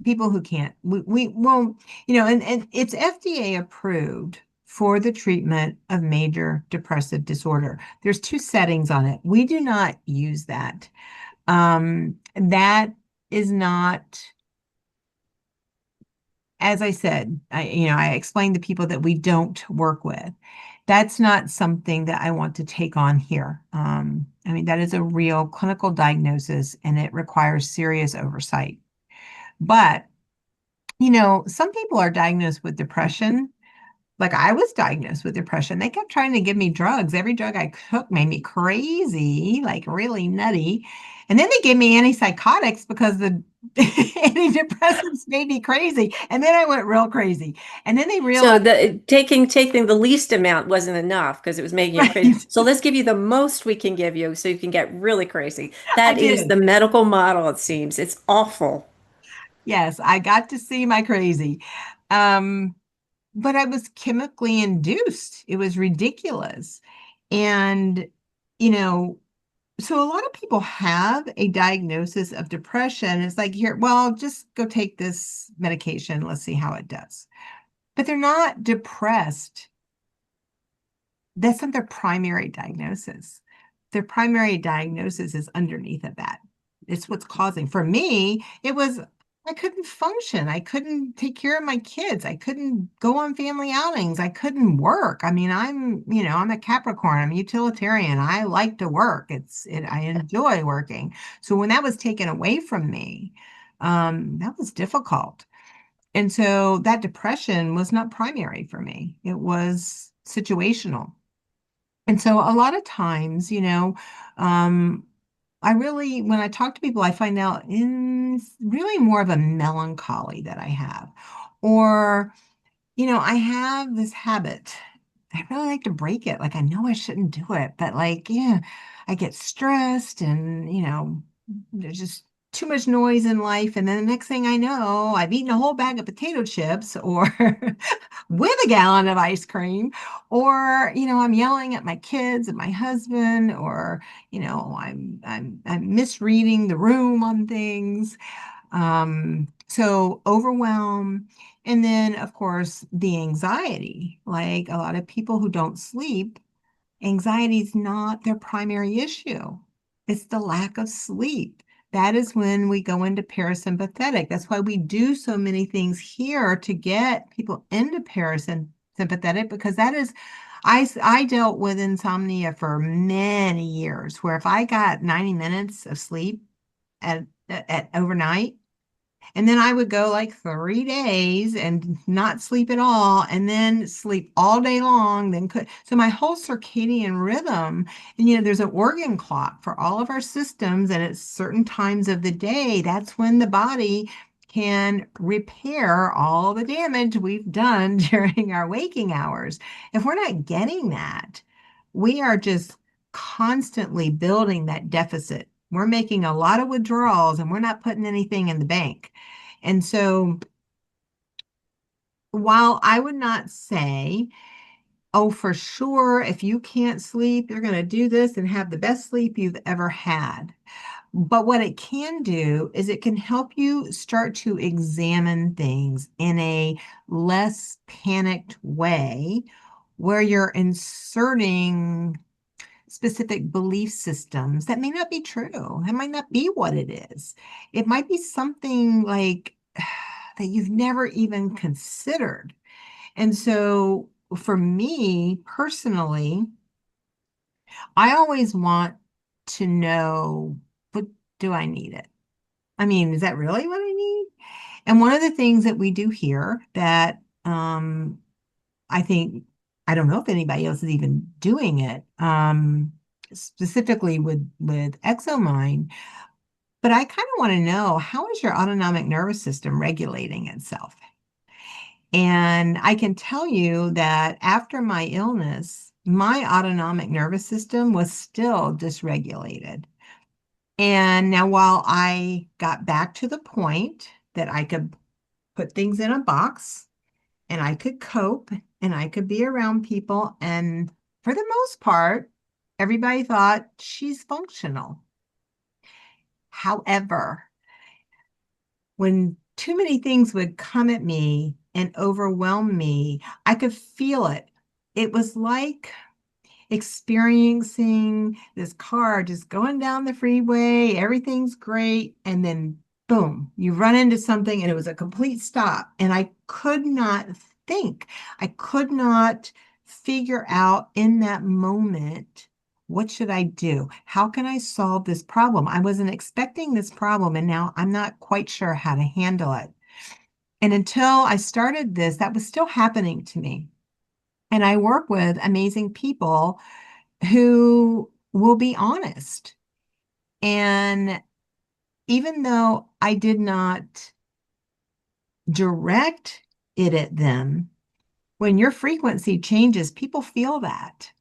people who can't. We well, and it's FDA approved for the treatment of major depressive disorder. There's two settings on it. We do not use that. That is not, as I said, I explained to people that we don't work with. That's not something that I want to take on here. I mean, that is a real clinical diagnosis and it requires serious oversight. But some people are diagnosed with depression. Like I was diagnosed with depression. They kept trying to give me drugs. Every drug I took made me crazy, like really nutty. And then they gave me antipsychotics because the antidepressants made me crazy. And then I went real crazy. And then they So realized, the taking the least amount wasn't enough because it was making you crazy. right, So let's give you the most we can give you so you can get really crazy. I That is did. the medical model, it seems. It's awful. Yes, I got to see my crazy. Um, but I was chemically induced. It was ridiculous. And, you know, so a lot of people have a diagnosis of depression. It's like, here, well, just go take this medication. Let's see how it does. But they're not depressed. That's not their primary diagnosis. Their primary diagnosis is underneath of that. It's what's causing. For me, it was I couldn't function. I couldn't take care of my kids. I couldn't go on family outings. I couldn't work. I mean, I'm a Capricorn. I'm a utilitarian. I like to work. I enjoy working. So when that was taken away from me, that was difficult. And so that depression was not primary for me. It was situational. And so a lot of times, um, when I talk to people, I find out in really more of a melancholy that I have. Or, I have this habit. I really like to break it. Like I know I shouldn't do it, but like, yeah, I get stressed and, there's just too much noise in life. And then the next thing I know, I've eaten a whole bag of potato chips or with a gallon of ice cream, or, I'm yelling at my kids and my husband, or, I'm misreading the room on things. So overwhelm. And then, of course, the anxiety. Like a lot of people who don't sleep, anxiety is not their primary issue. It's the lack of sleep. That is when we go into parasympathetic. That's why we do so many things here to get people into parasympathetic because I dealt with insomnia for many years, where if I got 90 minutes of sleep at overnight, and then I would go like 3 days and not sleep at all, and then sleep all day long. So my whole circadian rhythm, and there's an organ clock for all of our systems, and at certain times of the day, that's when the body can repair all the damage we've done during our waking hours. If we're not getting that, we are just constantly building that deficit. We're making a lot of withdrawals and we're not putting anything in the bank. And so, while I would not say, oh, for sure, if you can't sleep, you're going to do this and have the best sleep you've ever had. But what it can do is it can help you start to examine things in a less panicked way where you're inserting specific belief systems that may not be true. That might not be what it is. It might be something like that you've never even considered. And so for me personally, I always want to know, but do I need it? I mean, is that really what I need? And one of the things that we do here that I think, I don't know if anybody else is even doing it, specifically with ExoMind, but I kind of want to know, how is your autonomic nervous system regulating itself? And I can tell you that after my illness, my autonomic nervous system was still dysregulated. And now, while I got back to the point that I could put things in a box and I could cope and I could be around people, and for the most part, everybody thought she's functional. However, when too many things would come at me and overwhelm me, I could feel it. It was like experiencing this car just going down the freeway, everything's great, and then boom, you run into something and it was a complete stop. And I could not think, I could not figure out in that moment. What should I do? How can I solve this problem? I wasn't expecting this problem, and now I'm not quite sure how to handle it. And until I started this, that was still happening to me. And I work with amazing people who will be honest. And even though I did not direct it at them, when your frequency changes, people feel that.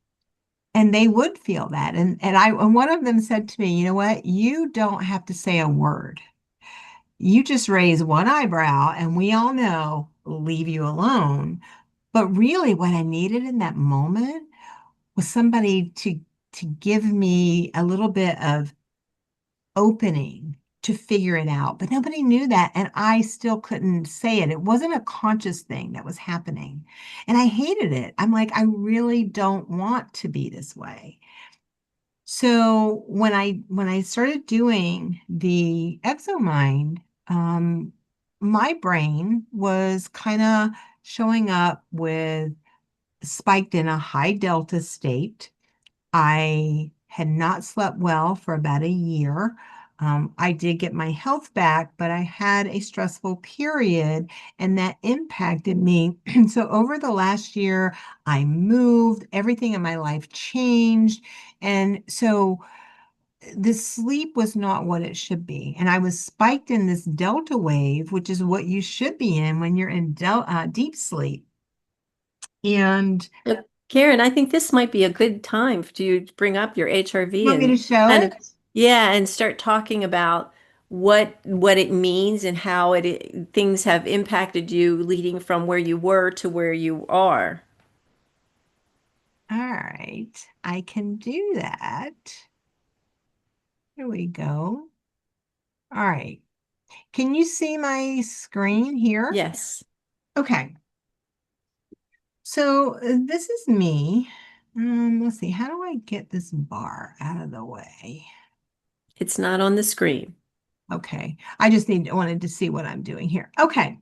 And they would feel that. And one of them said to me, you know what? You don't have to say a word. You just raise one eyebrow and we all know, leave you alone. But really what I needed in that moment was somebody to give me a little bit of opening to figure it out. But nobody knew that. And I still couldn't say it. It wasn't a conscious thing that was happening. And I hated it. I'm like, I really don't want to be this way. So when I started doing the ExoMind, my brain was kind of showing up with spiked in a high delta state. I had not slept well for about a year. I did get my health back, but I had a stressful period and that impacted me. So over the last year, I moved, everything in my life changed. And so the sleep was not what it should be. And I was spiked in this delta wave, which is what you should be in when you're in deep sleep. And So, Karen, I think this might be a good time to bring up your you HRV want me to and show kind of, it? yeah, and start talking about what it means and how things have impacted you leading from where you were to where you are. All right, I can do that. Here we go. All right. Can you see my screen here? Yes, Okay. So this is me. Let's see. How do I get this bar out of the way? it's not on the screen. Okay. I just wanted to see what I'm doing here. Okay.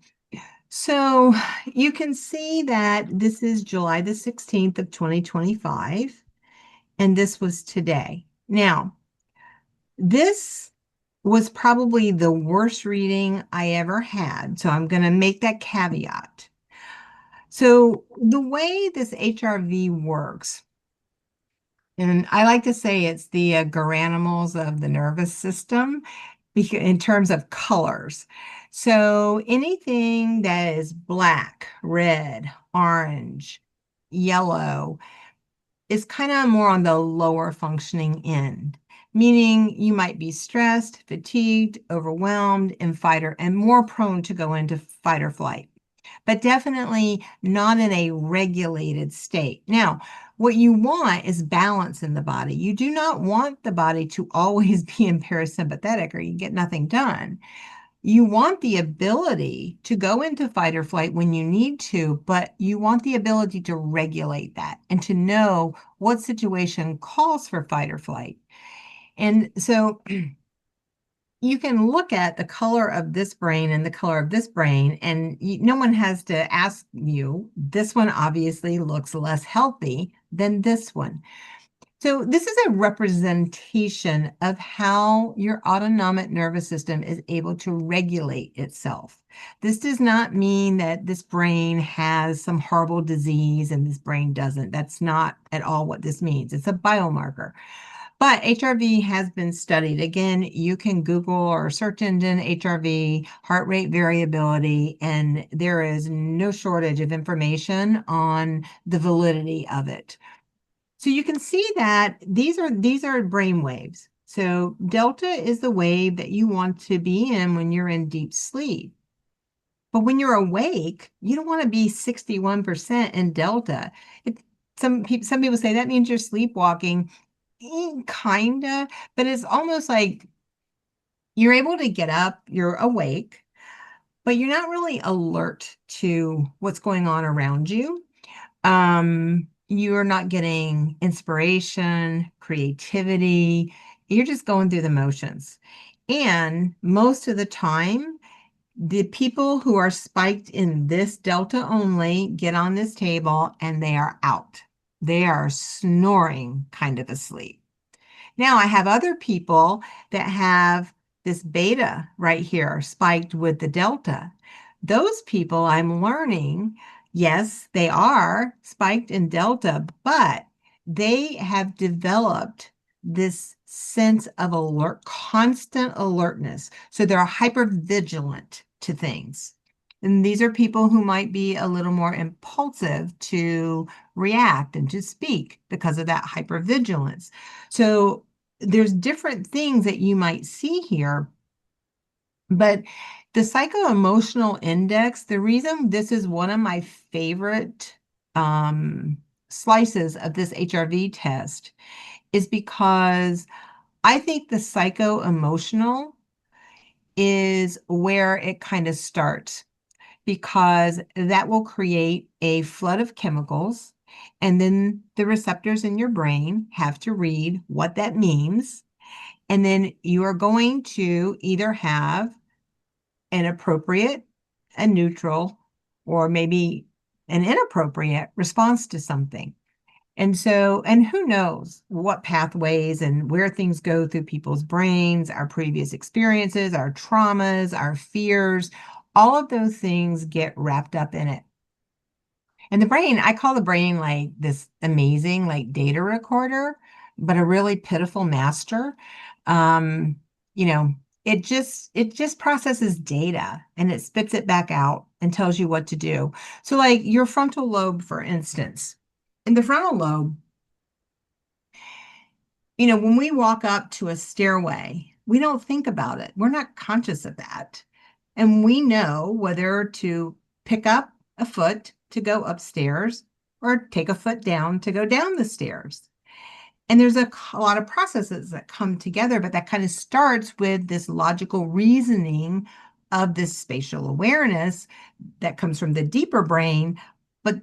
So you can see that this is July the 16th of 2025, and this was today. Now, this was probably the worst reading I ever had. So I'm going to make that caveat. So the way this HRV works, and I like to say it's the granimals of the nervous system in terms of colors. So anything that is black, red, orange, yellow is kind of more on the lower functioning end, meaning you might be stressed, fatigued, overwhelmed, and more prone to go into fight or flight, but definitely not in a regulated state. Now, what you want is balance in the body. You do not want the body to always be in parasympathetic or you get nothing done. You want the ability to go into fight or flight when you need to, but you want the ability to regulate that and to know what situation calls for fight or flight. And so you can look at the color of this brain and the color of this brain, and no one has to ask you, this one obviously looks less healthy than this one. So this is a representation of how your autonomic nervous system is able to regulate itself. This does not mean that this brain has some horrible disease and this brain doesn't. That's not at all what this means. It's a biomarker. But HRV has been studied. Again, you can Google or search engine HRV, heart rate variability, and there is no shortage of information on the validity of it. So you can see that these are brain waves. So delta is the wave that you want to be in when you're in deep sleep. But when you're awake, you don't want to be 61% in delta. It, some people say that means you're sleepwalking. Kinda, but it's almost like you're able to get up, you're awake, but you're not really alert to what's going on around you. You're not getting inspiration, creativity. You're just going through the motions. And most of the time, the people who are spiked in this delta only get on this table and they are out. They are snoring kind of asleep. Now I have other people that have this beta right here spiked with the delta. Those people I'm learning, yes, they are spiked in delta, but they have developed this sense of alert, constant alertness. So they're hyper vigilant to things. And these are people who might be a little more impulsive to react and to speak because of that hypervigilance. So there's different things that you might see here, but the psycho-emotional index, the reason this is one of my favorite slices of this HRV test is because I think the psycho-emotional is where it kind of starts because that will create a flood of chemicals. And then the receptors in your brain have to read what that means. And then you are going to either have an appropriate, a neutral, or maybe an inappropriate response to something. And so, and who knows what pathways and where things go through people's brains, our previous experiences, our traumas, our fears, all of those things get wrapped up in it. And the brain, I call the brain like this amazing like data recorder, but a really pitiful master. Um, you know, it just processes data and it spits it back out and tells you what to do. So like your frontal lobe, for instance, in the frontal lobe, when we walk up to a stairway, we don't think about it. We're not conscious of that. And we know whether to pick up a foot to go upstairs or take a foot down to go down the stairs. And there's a lot of processes that come together, but that kind of starts with this logical reasoning of this spatial awareness that comes from the deeper brain. But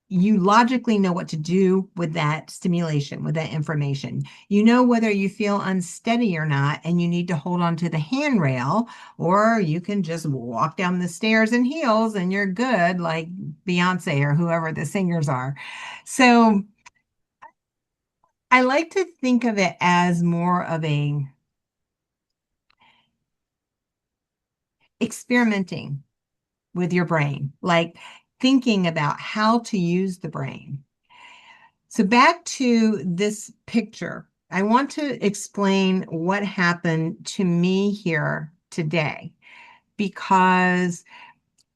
you logically know what to do with that stimulation, with that information. You know whether you feel unsteady or not, and you need to hold on to the handrail, or you can just walk down the stairs in heels and you're good, like Beyonce or whoever the singers are. So I like to think of it as more of a experimenting with your brain, like thinking about how to use the brain. So back to this picture, I want to explain what happened to me here today because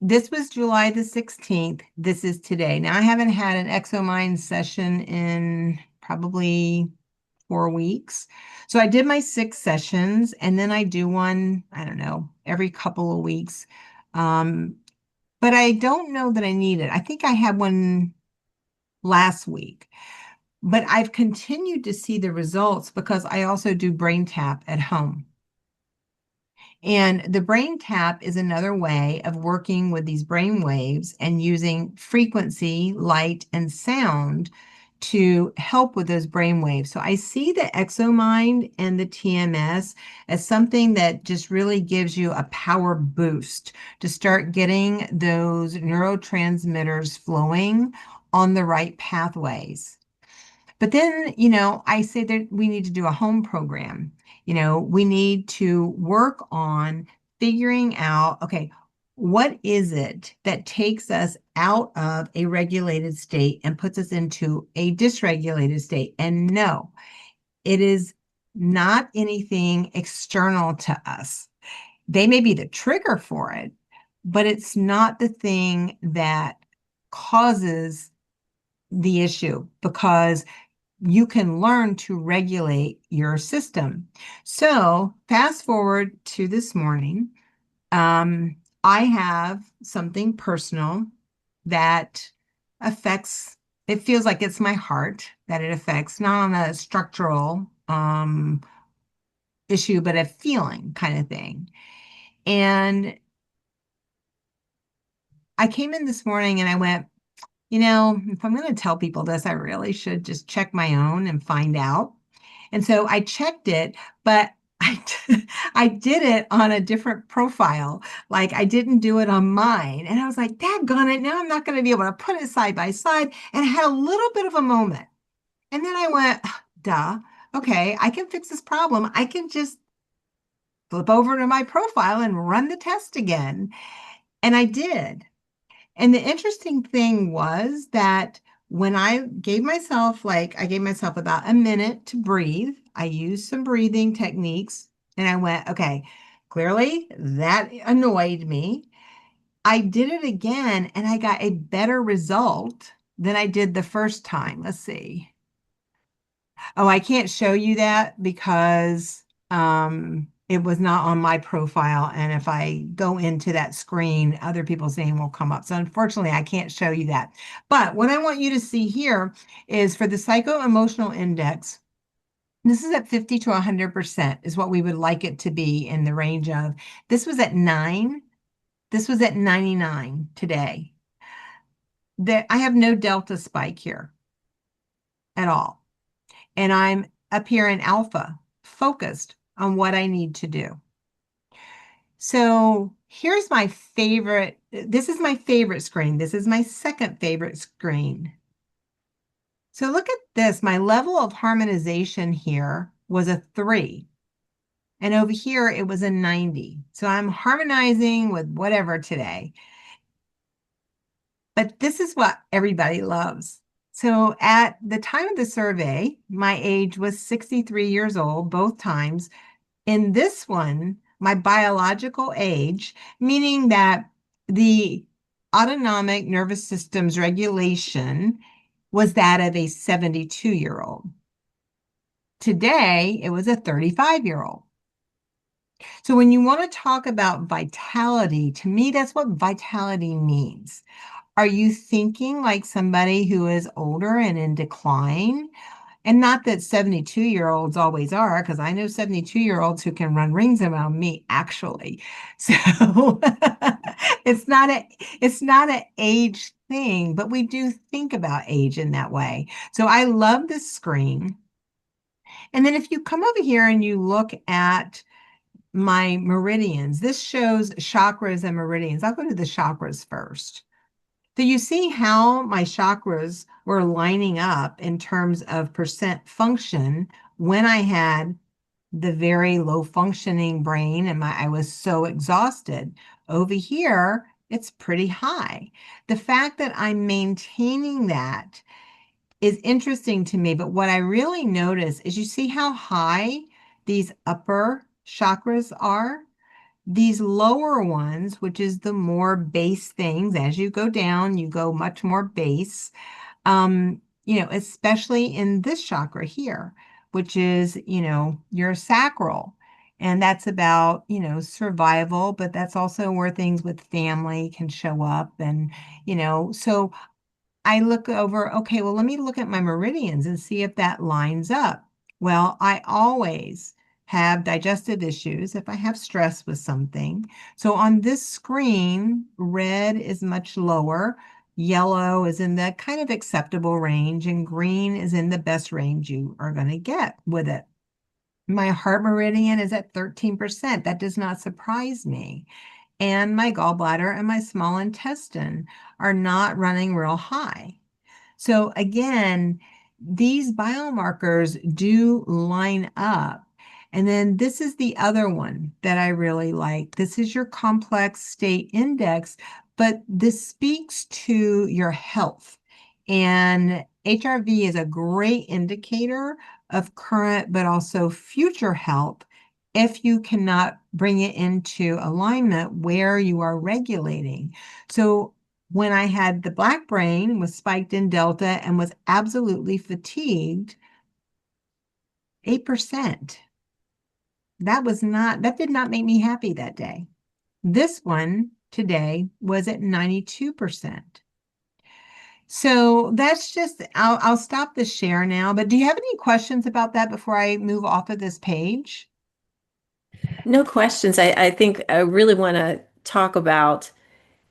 this was July the 16th. This is today. Now, I haven't had an ExoMind session in probably 4 weeks. So I did my 6 sessions and then I do one, I don't know, every couple of weeks. But I don't know that I need it. I think I had one last week. But I've continued to see the results because I also do brain tap at home. And the brain tap is another way of working with these brain waves and using frequency, light, and sound to help with those brain waves. So I see the ExoMind and the TMS as something that just really gives you a power boost to start getting those neurotransmitters flowing on the right pathways. But then, I say that we need to do a home program. We need to work on figuring out, okay, what is it that takes us out of a regulated state and puts us into a dysregulated state? And no, It is not anything external to us. They may be the trigger for it, but it's not the thing that causes the issue because you can learn to regulate your system. So, fast forward to this morning. Um, I have something personal that affects, it feels like it's my heart that it affects, not on a structural issue, but a feeling kind of thing. And I came in this morning and I went, if I'm going to tell people this, I really should just check my own and find out. And so I checked it, but I did it on a different profile. Like I didn't do it on mine. And I was like, daggone it, now I'm not going to be able to put it side by side. And I had a little bit of a moment. And then I went, duh, okay, I can fix this problem. I can just flip over to my profile and run the test again. And I did. And the interesting thing was that when I gave myself about a minute to breathe. I used some breathing techniques and I went, okay, clearly that annoyed me. I did it again and I got a better result than I did the first time. Let's see. Oh, I can't show you that because it was not on my profile. And if I go into that screen, other people's name will come up. So unfortunately, I can't show you that. But what I want you to see here is for the psycho-emotional index, this is at 50 to 100% is what we would like it to be in the range of. This was at 9. This was at 99 today. I have no delta spike here at all. And I'm up here in alpha, focused on what I need to do. So here's my favorite. This is my favorite screen. This is my second favorite screen. So look at this. My level of harmonization here was a 3. And over here, it was a 90. So I'm harmonizing with whatever today. But this is what everybody loves. So at the time of the survey, my age was 63 years old, both times. In this one, my biological age, meaning that the autonomic nervous system's regulation was that of a 72-year-old. Today, it was a 35-year-old. So when you want to talk about vitality, to me, that's what vitality means. Are you thinking like somebody who is older and in decline? And not that 72-year-olds always are, because I know 72-year-olds who can run rings around me, actually. So it's not a it's not an age thing, but we do think about age in that way. So I love this screen. And then if you come over here and you look at my meridians, this shows chakras and meridians. I'll go to the chakras first. So you see how my chakras were lining up in terms of percent function when I had the very low functioning brain and I was so exhausted. Over here, it's pretty high. The fact that I'm maintaining that is interesting to me, but what I really notice is you see how high these upper chakras are? These lower ones, which is the more base things, as you go down, you go much more base, especially in this chakra here, which is, your sacral. And that's about, survival, but that's also where things with family can show up. And, so I look over, okay, well, let me look at my meridians and see if that lines up. Well, I always have digestive issues if I have stress with something. So on this screen, red is much lower, yellow is in the kind of acceptable range, and green is in the best range you are going to get with it. My heart meridian is at 13%. That does not surprise me. And my gallbladder and my small intestine are not running real high. So again, these biomarkers do line up. And then this is the other one that I really like. This is your complex state index, but this speaks to your health. And HRV is a great indicator of current but also future health if you cannot bring it into alignment where you are regulating. So when I had the black brain, was spiked in delta and was absolutely fatigued, 8%. That did not make me happy that day. This one today was at 92%. So that's just, I'll stop the share now, but do you have any questions about that before I move off of this page? No questions. I think I really want to talk about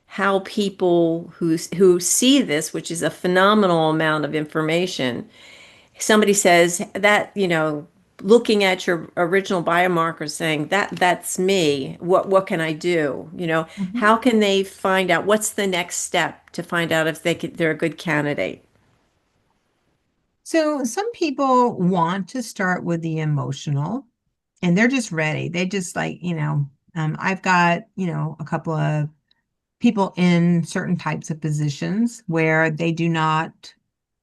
how people who see this, which is a phenomenal amount of information, somebody says that, looking at your original biomarkers saying that's me, what can I do? Mhm. How can they find out what's the next step to find out if they're a good candidate? So some people want to start with the emotional and they're just ready. They just like, I've got, a couple of people in certain types of positions where they do not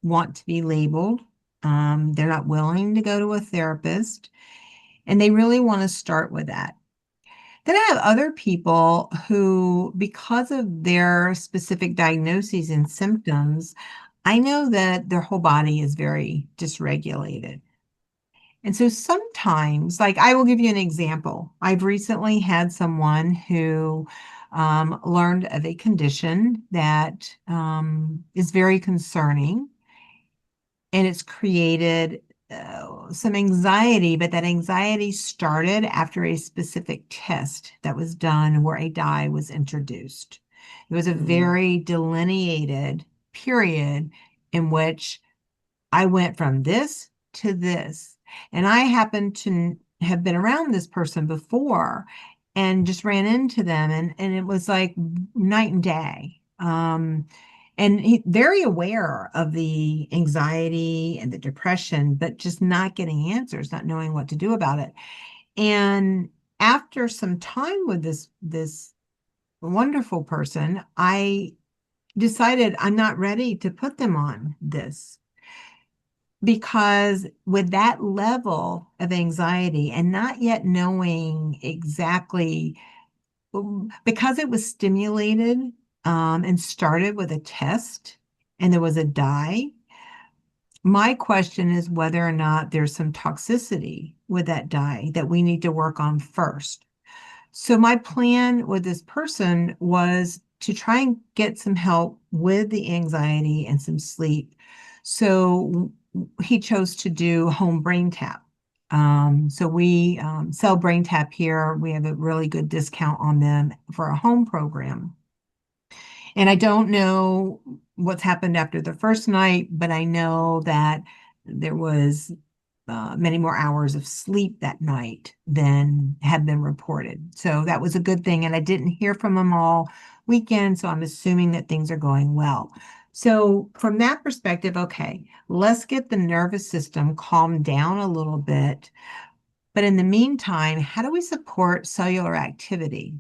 want to be labeled. They're not willing to go to a therapist, and they really want to start with that. Then I have other people who, because of their specific diagnoses and symptoms, I know that their whole body is very dysregulated. And so sometimes, like I will give you an example. I've recently had someone who learned of a condition that is very concerning, and it's created some anxiety, but that anxiety started after a specific test that was done where a dye was introduced. It was a Mm. very delineated period in which I went from this to this. And I happened to have been around this person before and just ran into them. And it was like night and day. And very aware of the anxiety and the depression, but just not getting answers, not knowing what to do about it. And after some time with this wonderful person, I decided I'm not ready to put them on this because with that level of anxiety and not yet knowing exactly, because it was stimulated and started with a test and there was a dye, my question is whether or not there's some toxicity with that dye that we need to work on first. So my plan with this person was to try and get some help with the anxiety and some sleep. So he chose to do home brain tap. So we sell brain tap here. We have a really good discount on them for a home program. And I don't know what's happened after the first night, but I know that there was many more hours of sleep that night than had been reported. So that was a good thing. And I didn't hear from them all weekend. So I'm assuming that things are going well. So from that perspective, okay, let's get the nervous system calmed down a little bit. But in the meantime, how do we support cellular activity?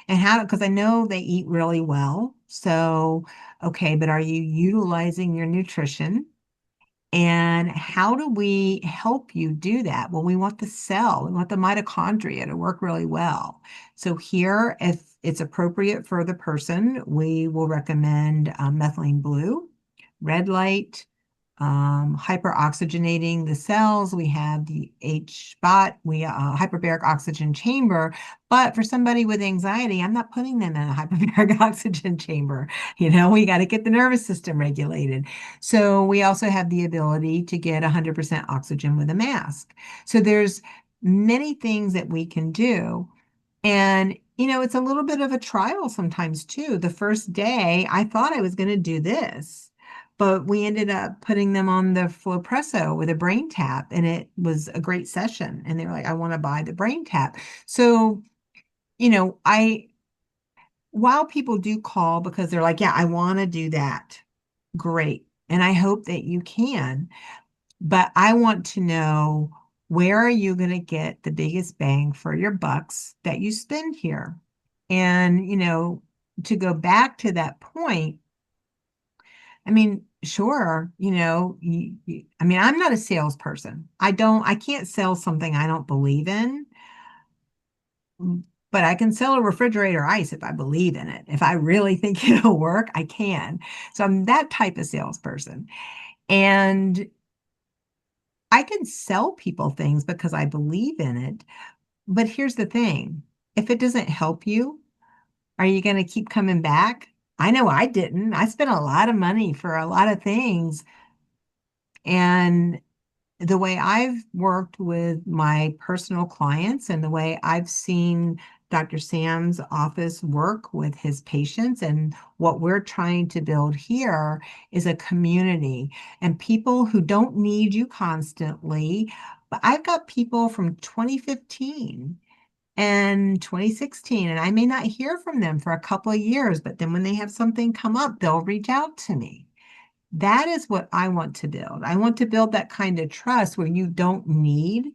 And how, because I know they eat really well. So, okay, but are you utilizing your nutrition? And how do we help you do that? Well, we want the cell, we want the mitochondria to work really well. So here, if it's appropriate for the person, we will recommend methylene blue, red light, hyperoxygenating the cells. We have the H-spot, hyperbaric oxygen chamber. But for somebody with anxiety, I'm not putting them in a hyperbaric oxygen chamber. We got to get the nervous system regulated. So we also have the ability to get 100% oxygen with a mask. So there's many things that we can do. And, it's a little bit of a trial sometimes too. The first day, I thought I was going to do this, but we ended up putting them on the Flowpresso with a brain tap, and it was a great session. And they were like, I want to buy the brain tap. So, while people do call because they're like, yeah, I want to do that, great. And I hope that you can. But I want to know, where are you going to get the biggest bang for your bucks that you spend here? And, to go back to that point, I mean, sure, I mean, I'm not a salesperson. I can't sell something I don't believe in, but I can sell a refrigerator ice if I believe in it. If I really think it'll work, I can. So I'm that type of salesperson. And I can sell people things because I believe in it. But here's the thing. If it doesn't help you, are you going to keep coming back? I know I didn't. I spent a lot of money for a lot of things. And the way I've worked with my personal clients and the way I've seen Dr. Sam's office work with his patients and what we're trying to build here is a community and people who don't need you constantly. But I've got people from 2015 and 2016, and I may not hear from them for a couple of years, but then when they have something come up, they'll reach out to me. That is what I want to build. I want to build that kind of trust where you don't need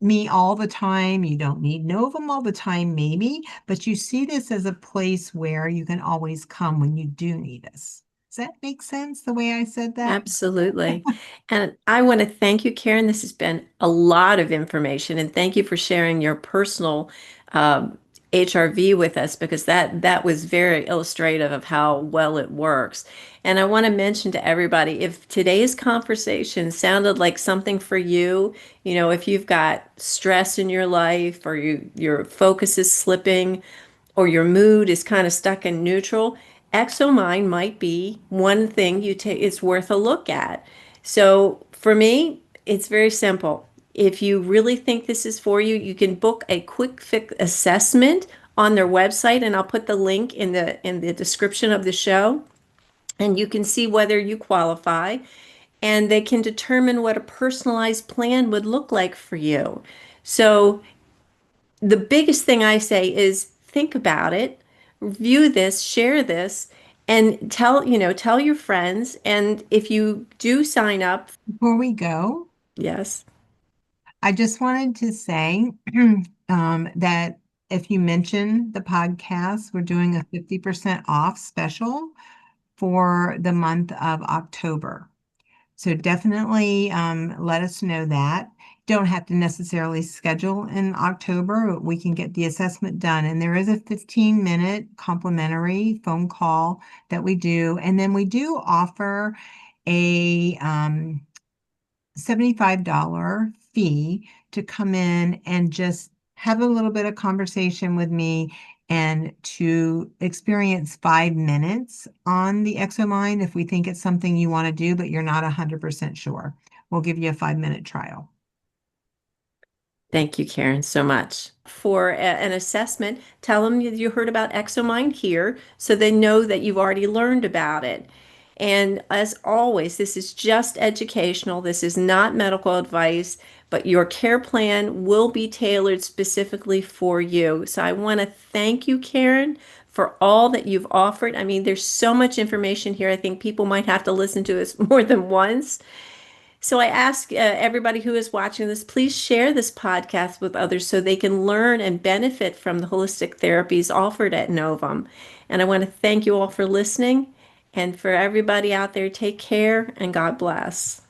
me all the time. You don't need Novum all the time, maybe, but you see this as a place where you can always come when you do need us. Does that make sense the way I said that? Absolutely. And I want to thank you, Karen. This has been a lot of information, and thank you for sharing your personal HRV with us because that was very illustrative of how well it works. And I want to mention to everybody, if today's conversation sounded like something for you, if you've got stress in your life or your focus is slipping, or your mood is kind of stuck in neutral, exomine might be one thing you take it's worth a look at. So for me, it's very simple. If you really think this is for you, you can book a quick fix assessment on their website, and I'll put the link in the description of the show, and you can see whether you qualify, and they can determine what a personalized plan would look like for you. So the biggest thing I say is think about it, review this, share this, and tell your friends. And if you do sign up, Before we go, yes, I just wanted to say that if you mention the podcast, we're doing a 50% off special for the month of October. So definitely let us know that. Don't have to necessarily schedule in October. We can get the assessment done. And there is a 15-minute complimentary phone call that we do. And then we do offer a $75 fee to come in and just have a little bit of conversation with me and to experience 5 minutes on the ExoMind if we think it's something you want to do, but you're not 100% sure. We'll give you a 5-minute trial. thank you, Karen, so much. For an assessment, tell them you heard about ExoMind here so they know that you've already learned about it. And as always, this is just educational. This is not medical advice, but your care plan will be tailored specifically for you. So I want to thank you, Karen, for all that you've offered. I mean, there's so much information here. I think people might have to listen to us more than once. So I ask everybody who is watching this, please share this podcast with others so they can learn and benefit from the holistic therapies offered at Novum. And I want to thank you all for listening. And for everybody out there, take care and God bless.